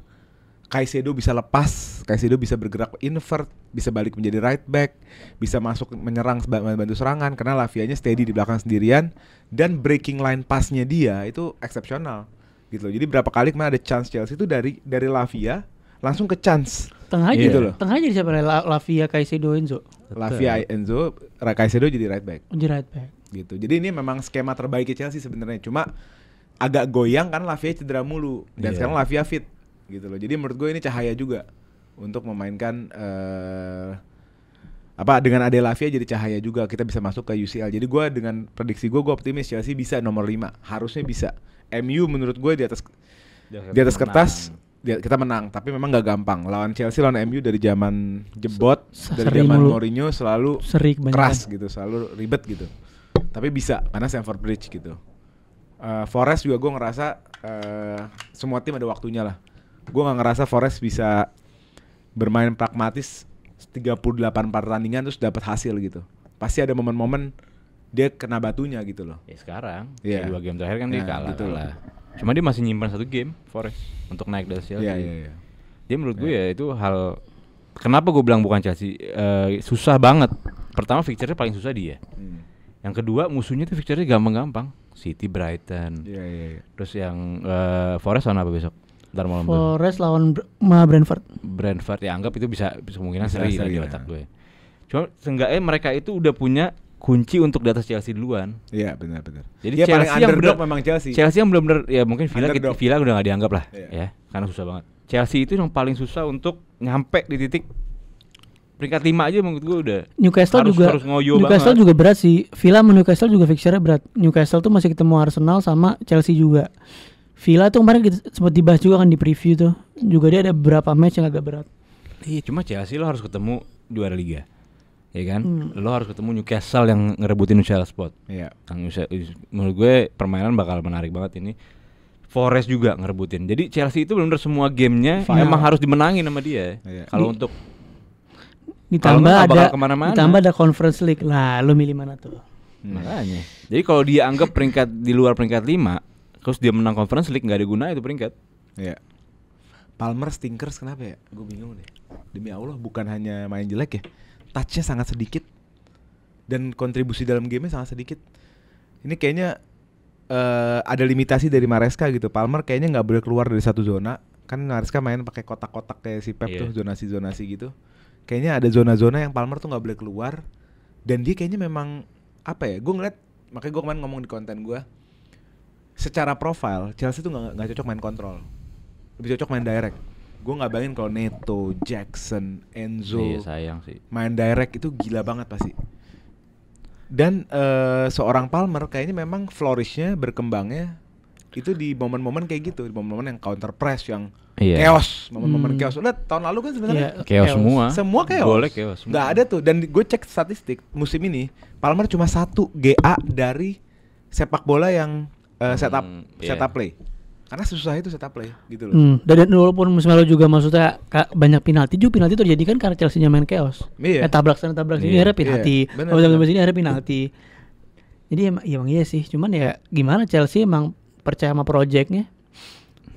Caicedo bisa lepas, Caicedo bisa bergerak invert, bisa balik menjadi right back, bisa masuk menyerang bantu serangan karena Lavianya steady di belakang sendirian, dan breaking line pass-nya dia itu eksepsional gitu loh. Jadi berapa kali kemarin ada chance Chelsea itu dari Lavia langsung ke chance.
Tengah aja
Gitu loh.
Tengah jadi siapa? Lavia, Caicedo, Enzo.
Lavia, Enzo, Caicedo jadi right back
Jadi right back.
gitu. Jadi ini memang skema terbaik Chelsea sebenarnya. Cuma agak goyang kan Lavia cedera mulu dan
Iya.
sekarang Lavia fit gitu loh. Jadi menurut gue ini cahaya juga untuk memainkan dengan ada Lavia jadi cahaya juga kita bisa masuk ke UCL. Jadi gue dengan prediksi gue optimis Chelsea bisa nomor 5. Harusnya bisa. MU menurut gue di atas kertas kita menang, tapi memang gak gampang. Lawan Chelsea, lawan MU dari zaman jebot, dari
Seri
zaman
mulu.
Mourinho selalu
Seri kebanyakan.
keras gitu, selalu ribet gitu. Tapi bisa karena Stamford Bridge gitu. Forest juga gue ngerasa semua tim ada waktunya lah. Gue nggak ngerasa Forest bisa bermain pragmatis 38 pertandingan terus dapat hasil gitu. Pasti ada momen-momen dia kena batunya gitu loh.
Ya sekarang,
Iya.
2 game terakhir kan dia
Nah,
kalah
gitu
lah. Cuma dia masih nyimpan 1 game Forest untuk naik dari Chelsea.
Iya.
Dia menurut gue ya itu hal. Kenapa gue bilang bukan Chelsea? Susah banget. Pertama fixture-nya paling susah dia. Yang kedua musuhnya tuh fixture-nya gampang-gampang. City Brighton.
Iya.
Terus yang Forest lawan apa besok? Ntar malam tuh.
Forest lawan Brentford.
Brentford ya anggap itu bisa kemungkinan
Bisa
seri lah
seri
di
lah.
otak gue. Cuma seenggaknya mereka itu udah punya kunci untuk di atas Chelsea duluan.
Iya, benar.
Jadi
Dia paling
Chelsea yang
underdog
bener-
memang Chelsea.
Chelsea yang benar-benar ya mungkin
Underdog.
Villa udah gak dianggap lah
Iya.
ya karena susah banget. Chelsea itu yang paling susah untuk nyampe di titik peringkat 5 aja menurut gue udah.
Newcastle
harus ngoyo
Newcastle
banget.
juga berat sih. Villa sama Newcastle juga fixture-nya berat. Newcastle tuh masih ketemu Arsenal sama Chelsea juga. Villa tuh kemarin kita sempat dibahas juga kan di preview tuh. Juga dia ada beberapa match yang agak berat.
Iya, cuma Chelsea lo harus ketemu juara liga. Ya kan? Lo harus ketemu Newcastle yang ngerebutin Newcastle spot.
Iya.
Menurut gue permainan bakal menarik banget ini. Forest juga ngerebutin. Jadi Chelsea itu benar-benar semua gamenya emang harus dimenangin sama dia.
Iya.
Kalau untuk
Ditambah
Kalau nggak
ada
bakal kemana-mana.
ditambah ada Conference League. Lah, lu milih mana tuh?
makanya. Jadi kalau dia anggap peringkat di luar peringkat 5, terus dia menang Conference League nggak ada guna itu peringkat.
Iya. Palmer stinkers kenapa ya? Gue bingung deh. Demi Allah bukan hanya main jelek ya. Touch-nya sangat sedikit dan kontribusi dalam game-nya sangat sedikit. Ini kayaknya ada limitasi dari Maresca gitu. Palmer kayaknya nggak boleh keluar dari satu zona. Kan Maresca main pakai kotak-kotak kayak si Pep tuh, zonasi-zonasi gitu. Kayaknya ada zona-zona yang Palmer tuh nggak boleh keluar. Dan dia kayaknya memang apa ya? Gue ngeliat, makanya gue kemarin ngomong di konten gue. Secara profile Chelsea tuh nggak cocok main kontrol. Lebih cocok main direct. Gue nggak bayangin kalau Neto, Jackson, Enzo
Iya sayang sih.
main direct itu gila banget pasti. Dan seorang Palmer kayaknya memang flourishnya berkembangnya itu di momen-momen kayak gitu, di momen-momen yang counter press yang chaos, momen-momen chaos. Udah tahun lalu kan sebenarnya
Chaos semua.
semua chaos.
Boleh chaos.
Nggak ada tuh. Dan gue cek statistik musim ini Palmer cuma 1 GA dari sepak bola yang setup play. Karena susah itu setup play gitu loh.
Dan walaupun musim lalu juga maksudnya banyak penalti terjadi kan karena Chelsea-nya main chaos.
Iya.
Tabrak sana tabrak sini akhirnya penalti.
Bener.
Tabrak sini akhirnya penalti. Jadi emang iya sih. Cuman ya gimana Chelsea emang percaya sama projectnya.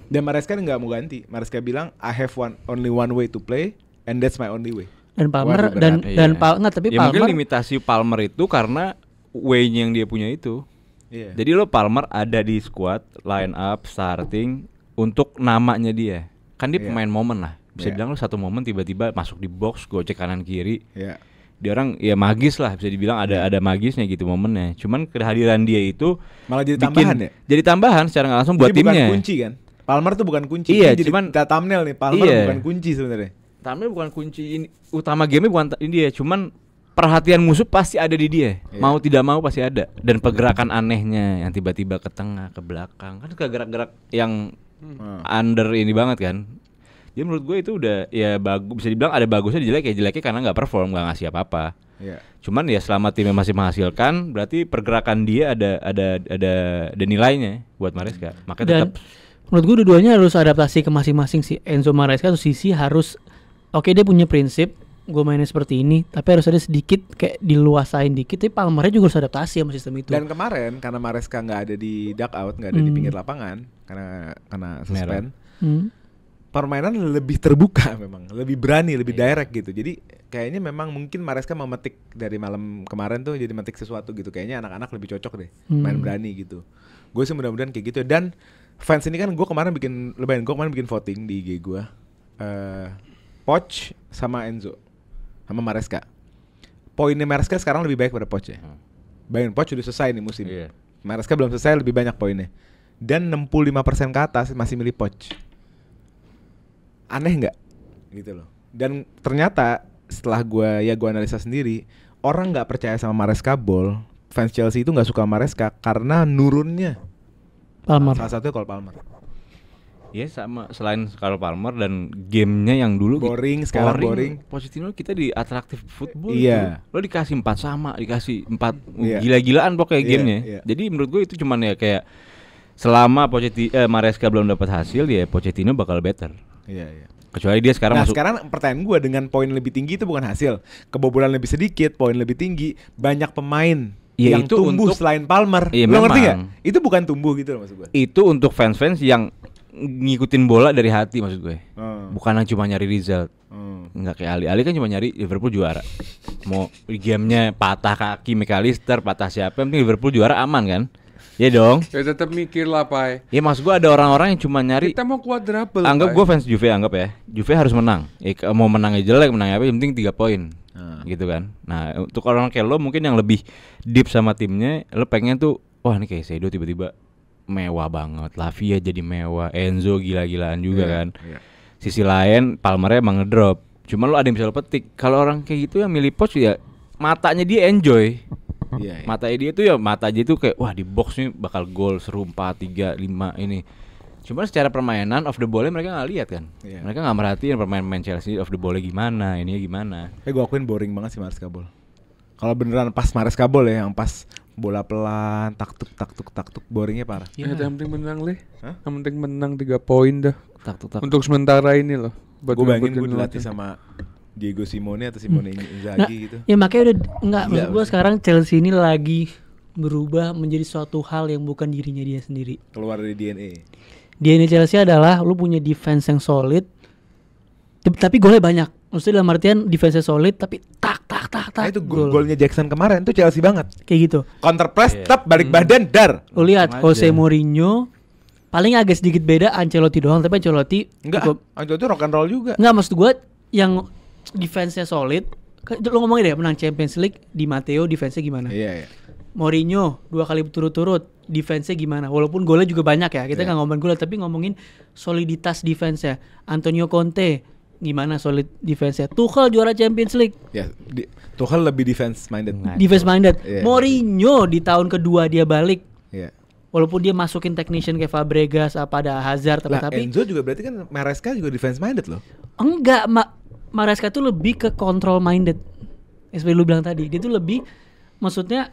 Dan Maresca nggak mau ganti. Maresca bilang I have only one way to play and that's my only way.
Dan Palmer
Waduh,
dan
berat.
tapi
ya mungkin
Palmer
limitasi Palmer itu karena way-nya yang dia punya itu.
Iya.
Jadi lo Palmer ada di squad, line up, starting untuk namanya dia. Kan dia
Iya.
pemain momen lah. Bisa
Iya.
bilang lo satu momen tiba-tiba masuk di box, gocek kanan kiri.
Iya.
Dia orang ya magis lah, bisa dibilang ada magisnya gitu momennya. Cuman kehadiran dia itu
Malah jadi tambahan ya?
Jadi tambahan secara nggak langsung buat
Jadi
timnya.
bukan kunci kan? Palmer tuh bukan kunci.
Iya,
Ini jadi
cuman-
thumbnail nih. Palmer
Iya.
bukan kunci sebenarnya.
Tampil bukan kunci ini, utama game bukan ini dia, cuman perhatian musuh pasti ada di dia.
Iya.
Mau tidak mau pasti ada. Dan pergerakan anehnya yang tiba-tiba ke tengah, ke belakang, kan gerak-gerak yang under ini banget kan. Jadi menurut gue itu udah ya bagus, bisa dibilang ada bagusnya, jeleknya karena nggak perform, nggak ngasih apa-apa.
Iya.
Cuman ya selama timnya masih menghasilkan, berarti pergerakan dia ada nilainya buat Maresca. Makanya
dan
tetap
menurut gue dua-duanya harus adaptasi ke masing-masing sih. Enzo Maresca satu sisi harus oke dia punya prinsip gue mainnya seperti ini, tapi harus ada sedikit kayak diluasain dikit. Tapi Palmernya juga harus adaptasi sama sistem itu.
Dan kemarin karena Maresca nggak ada di dugout, nggak ada di pinggir lapangan karena suspend. Permainan lebih terbuka memang, lebih berani, lebih direct gitu. Jadi kayaknya memang mungkin Maresca memetik dari malam kemarin tuh jadi memetik sesuatu gitu. Kayaknya anak-anak lebih cocok deh main berani gitu. Gue sih mudah-mudahan kayak gitu. Dan fans ini kan gue kemarin bikin voting di IG gue. Poch sama Enzo sama Maresca. Poinnya Maresca sekarang lebih baik pada Poch ya. Bayangin Poch udah selesai nih musim.
Iya.
Maresca belum selesai, lebih banyak poinnya. Dan 65% ke atas masih milih Poch. Aneh nggak? Gitu loh. Dan ternyata setelah gue analisa sendiri, orang nggak percaya sama Maresca ball. Fans Chelsea itu nggak suka Maresca karena nurunnya.
Palmer.
Salah satunya Cole Palmer.
ya sama selain Cole Palmer dan gamenya yang dulu
Boring, sekarang boring.
Pochettino kita di atraktif football
Iya.
itu. Lo dikasih 4 sama, dikasih 4
Iya.
gila-gilaan pokoknya
Iya,
gamenya.
iya.
Jadi menurut gue itu cuman ya kayak selama Maresca belum dapat hasil ya Pochettino bakal better.
Iya.
Kecuali dia sekarang
Nah
masuk.
sekarang pertanyaan gue, dengan poin lebih tinggi itu bukan hasil, kebobolan lebih sedikit, poin lebih tinggi, banyak pemain
Ya,
yang
itu
tumbuh
untuk-
selain Palmer.
Iya,
Lo ngerti
memang.
gak? Itu bukan tumbuh gitu loh maksud gue.
Itu untuk fans-fans yang ngikutin bola dari hati maksud gue. Bukan yang cuma nyari result. Enggak kayak Ali kan cuma nyari Liverpool juara. Mau gamenya patah kaki McAllister, patah siapa, yang penting Liverpool juara aman kan. Iya dong.
Ya tetap mikir lah, Pai.
Ya maksud gua ada orang-orang yang cuma nyari.
Kita mau quadruple.
Anggap
Pai.
gue fans Juve, anggap ya Juve harus menang. Mau menangnya jelek, menangnya apa, yang penting 3 poin. Gitu kan. Nah untuk orang kayak lo mungkin yang lebih deep sama timnya, lo pengen tuh, wah ini kayak Sedo tiba-tiba mewah banget, Lavia jadi mewah, Enzo gila-gilaan juga kan. Sisi lain Palmernya emang ngedrop. Cuma lo ada yang bisa lo petik. Kalau orang kayak gitu yang milih Poch ya matanya dia enjoy.
Iya.
Matanya dia tuh ya mata aja tuh kayak wah di box nih bakal gol seru 4, 3, 5 ini. Cuma secara permainan off the ball-nya mereka nggak lihat kan.
Iya.
Mereka nggak merhatiin pemain Chelsea off the ball-nya gimana, ininya gimana.
Gue akuin boring banget sih Maresca Ball. Kalau beneran pas Maresca Ball ya, yang pas bola pelan, taktuk, boringnya parah.
Ya, yang penting menang, Le.
Hah?
Yang penting menang 3 poin dah.
Tak.
Untuk sementara ini loh.
Gue bayangin gue
ngebutin
dilatih
United.
sama Diego Simone atau Simone Inzaghi gitu.
Ya makanya udah enggak,
Gila,
maksud gue
maksudnya.
sekarang Chelsea ini lagi berubah menjadi suatu hal yang bukan dirinya dia sendiri.
Keluar dari DNA.
DNA Chelsea adalah lu punya defense yang solid, tapi golnya banyak. Maksudnya dalam artian defense solid tapi tak
Itu
gol.
golnya Jackson kemarin tuh Chelsea banget.
Kayak gitu.
Counter press,
Iya.
tap balik badan, dar.
Lu lihat
Langsung
Jose
aja.
Mourinho paling agak sedikit beda Ancelotti doang, tapi Ancelotti
Enggak,
cukup-
Ancelotti rock and roll juga.
Enggak, maksud gue yang defense-nya solid. Lo ngomongin deh menang Champions League, Di Matteo defense-nya gimana?
Iya.
Mourinho 2 kali berturut-turut defense-nya gimana? Walaupun golnya juga banyak ya. Kita
Iya.
nggak ngomongin gol, tapi ngomongin soliditas defense-nya. Antonio Conte gimana solid defense-nya? Tuchel juara Champions League,
Ya, Tuchel lebih defense minded.
defense minded.
Iya.
Mourinho di tahun kedua dia balik,
Iya.
walaupun dia masukin technician kayak Fabregas, apa ada Hazard,
Lah,
tapi
Enzo juga berarti kan Maresca juga defense minded loh.
enggak, Maresca tuh lebih ke control minded. Seperti lu bilang tadi, dia tuh lebih, maksudnya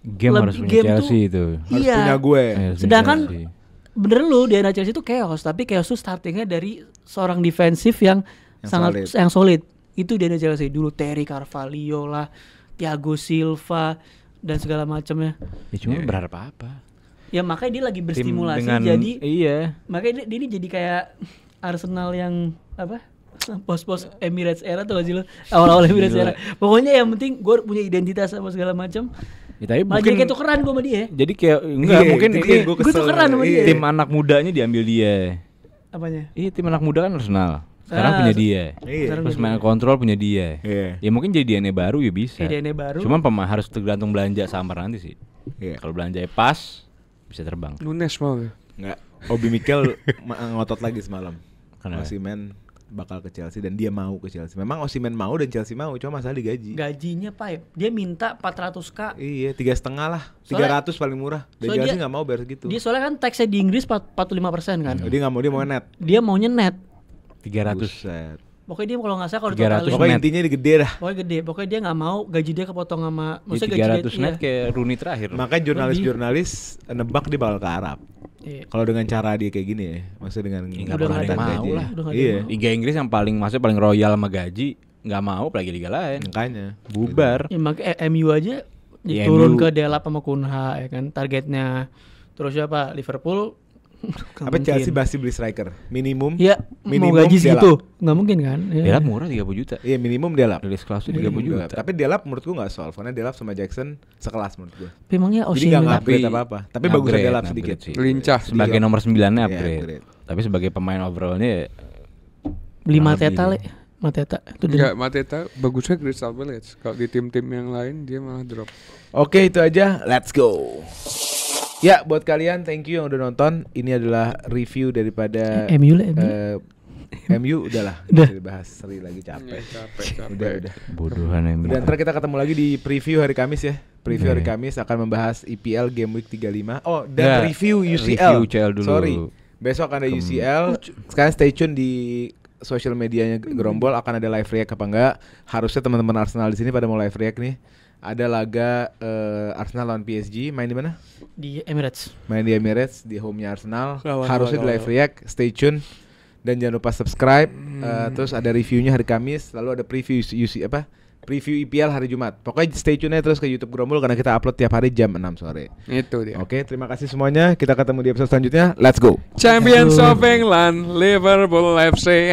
Game harus
lebih
punya
game
Chelsea
tuh-
itu.
Harus
iya.
punya gue.
Harus punya
Sedangkan
Chelsea.
bener lu di era Chelsea itu chaos, tapi chaos tuh startingnya dari seorang defensif yang
Yang
sangat
solid.
yang solid. Itu di era Chelsea dulu, Terry Carvalho lah, Thiago Silva dan segala macamnya.
Ya cuma berharap apa?
Ya makanya dia lagi
Tim
berstimulasi
dengan-
jadi
iya.
makanya dia ini jadi kayak Arsenal yang apa? Pos-pos Emirates era tuh gak sih lo? Awal-awal Emirates
Gila.
era. Pokoknya yang penting gue punya identitas sama segala macam.
Ya, tapi
Malah jadi kayak tukeran gue sama dia.
jadi kayak enggak
Iya,
mungkin
itu
ini
kayak gua
Gue
kesel.
tukeran sama
Iya.
dia.
tim anak mudanya diambil dia.
Apanya?
Iya tim anak muda kan Arsenal. Sekarang
Ah,
punya dia.
Iya.
Sekarang
Terus
punya
main
dia.
kontrol punya dia.
Iya.
Ya mungkin jadi DNA baru ya bisa.
Kayak DNA baru.
Cuman harus tergantung belanja samar nanti sih.
Iya.
Kalau belanja pas bisa terbang.
Nunes mau ya?
Enggak. Obi Mikel ngotot lagi semalam.
Kenapa?
Osimhen bakal ke Chelsea dan dia mau ke Chelsea. Memang Osimhen mau dan Chelsea mau, cuma masalah digaji.
Gajinya Pak, dia minta 400k.
Iya, 3,5 lah.
Soalnya-
300 paling murah. Dan
soalnya
Chelsea
dia-
nggak mau bayar segitu.
Dia soalnya kan taxnya di Inggris 45% kan.
Dia nggak mau, dia mau net.
Dia maunya net.
300.
Buset.
Pokoknya dia kalau nggak salah kalau
300
ditotalin
Pokoknya
net.
intinya dia gede dah.
pokoknya gede. Pokoknya dia nggak mau gaji dia kepotong sama
Ya,
maksudnya gaji
300
dia.
net kayak Rooney terakhir.
Makanya jurnalis-jurnalis nebak dia bakal ke Arab.
Iya.
Kalau dengan cara dia kayak gini ya, maksudnya dengan
Ya, nggak
Udah
pernah
nggak
ada yang
ada
mau
gaji.
lah.
Udah nggak ada
Iya,
yang
Liga Inggris yang paling maksudnya paling royal sama gaji nggak mau apalagi liga lain.
makanya
Bubar.
Ya makanya MU aja
Ya,
turun
MU.
ke Delap sama Kunha ya kan targetnya. Terus siapa? Liverpool. Nggak
apa Chelsea
mungkin.
masih beli striker minimum?
Ya mau
minimum
gaji
dia
segitu nggak mungkin kan? Ya.
Delap murah 30 juta.
Iya minimum dia lap.
Rilis klausul 30 juta.
Tapi Delap menurut gua nggak solve karena Delap sama Jackson sekelas menurut gua.
Tapi emangnya
Jadi
Osimhen
nggak upgrade
Tapi-
apa-apa. Tapi bagusnya
Upgrade,
Delap
upgrade
sedikit.
sih.
Lincah.
Sebagai nomor 9-nya
Iya,
upgrade.
upgrade.
Tapi sebagai pemain overallnya ya
beli
kurang
Mateta
lebih.
le. Mateta itu
Enggak, Mateta bagusnya Crystal Palace. Kalau di tim-tim yang lain dia malah drop.
Oke itu aja. Let's go. Ya buat kalian thank you yang udah nonton. Ini adalah review daripada
MU le, MU.
MU udahlah.
Udah.
Bisa dibahas seri lagi capek.
Capek.
Udah.
bodohan yang
Udah ntar kita ketemu lagi di preview hari Kamis ya. Preview hari
Oke.
Kamis akan membahas EPL Game Week 35. Oh, dan
Nggak,
review UCL.
review UCL dulu.
Sorry. Besok akan ada UCL. Sekarang stay tune di sosial medianya Gerombol akan ada live react apa enggak. Harusnya teman-teman Arsenal di sini pada mau live react nih. Ada laga Arsenal lawan PSG, main di mana?
Di Emirates.
Main di Emirates di home-nya Arsenal.
Kawan,
Harusnya di
kawan,
live react. Stay tune. Dan jangan lupa subscribe. Terus ada reviewnya hari Kamis, lalu ada preview preview EPL hari Jumat. Pokoknya stay tune terus ke YouTube Gerombol karena kita upload tiap hari jam 6 sore.
Itu dia.
Oke, terima kasih semuanya. Kita ketemu di episode selanjutnya. Let's go.
Champions of England, Liverpool FC.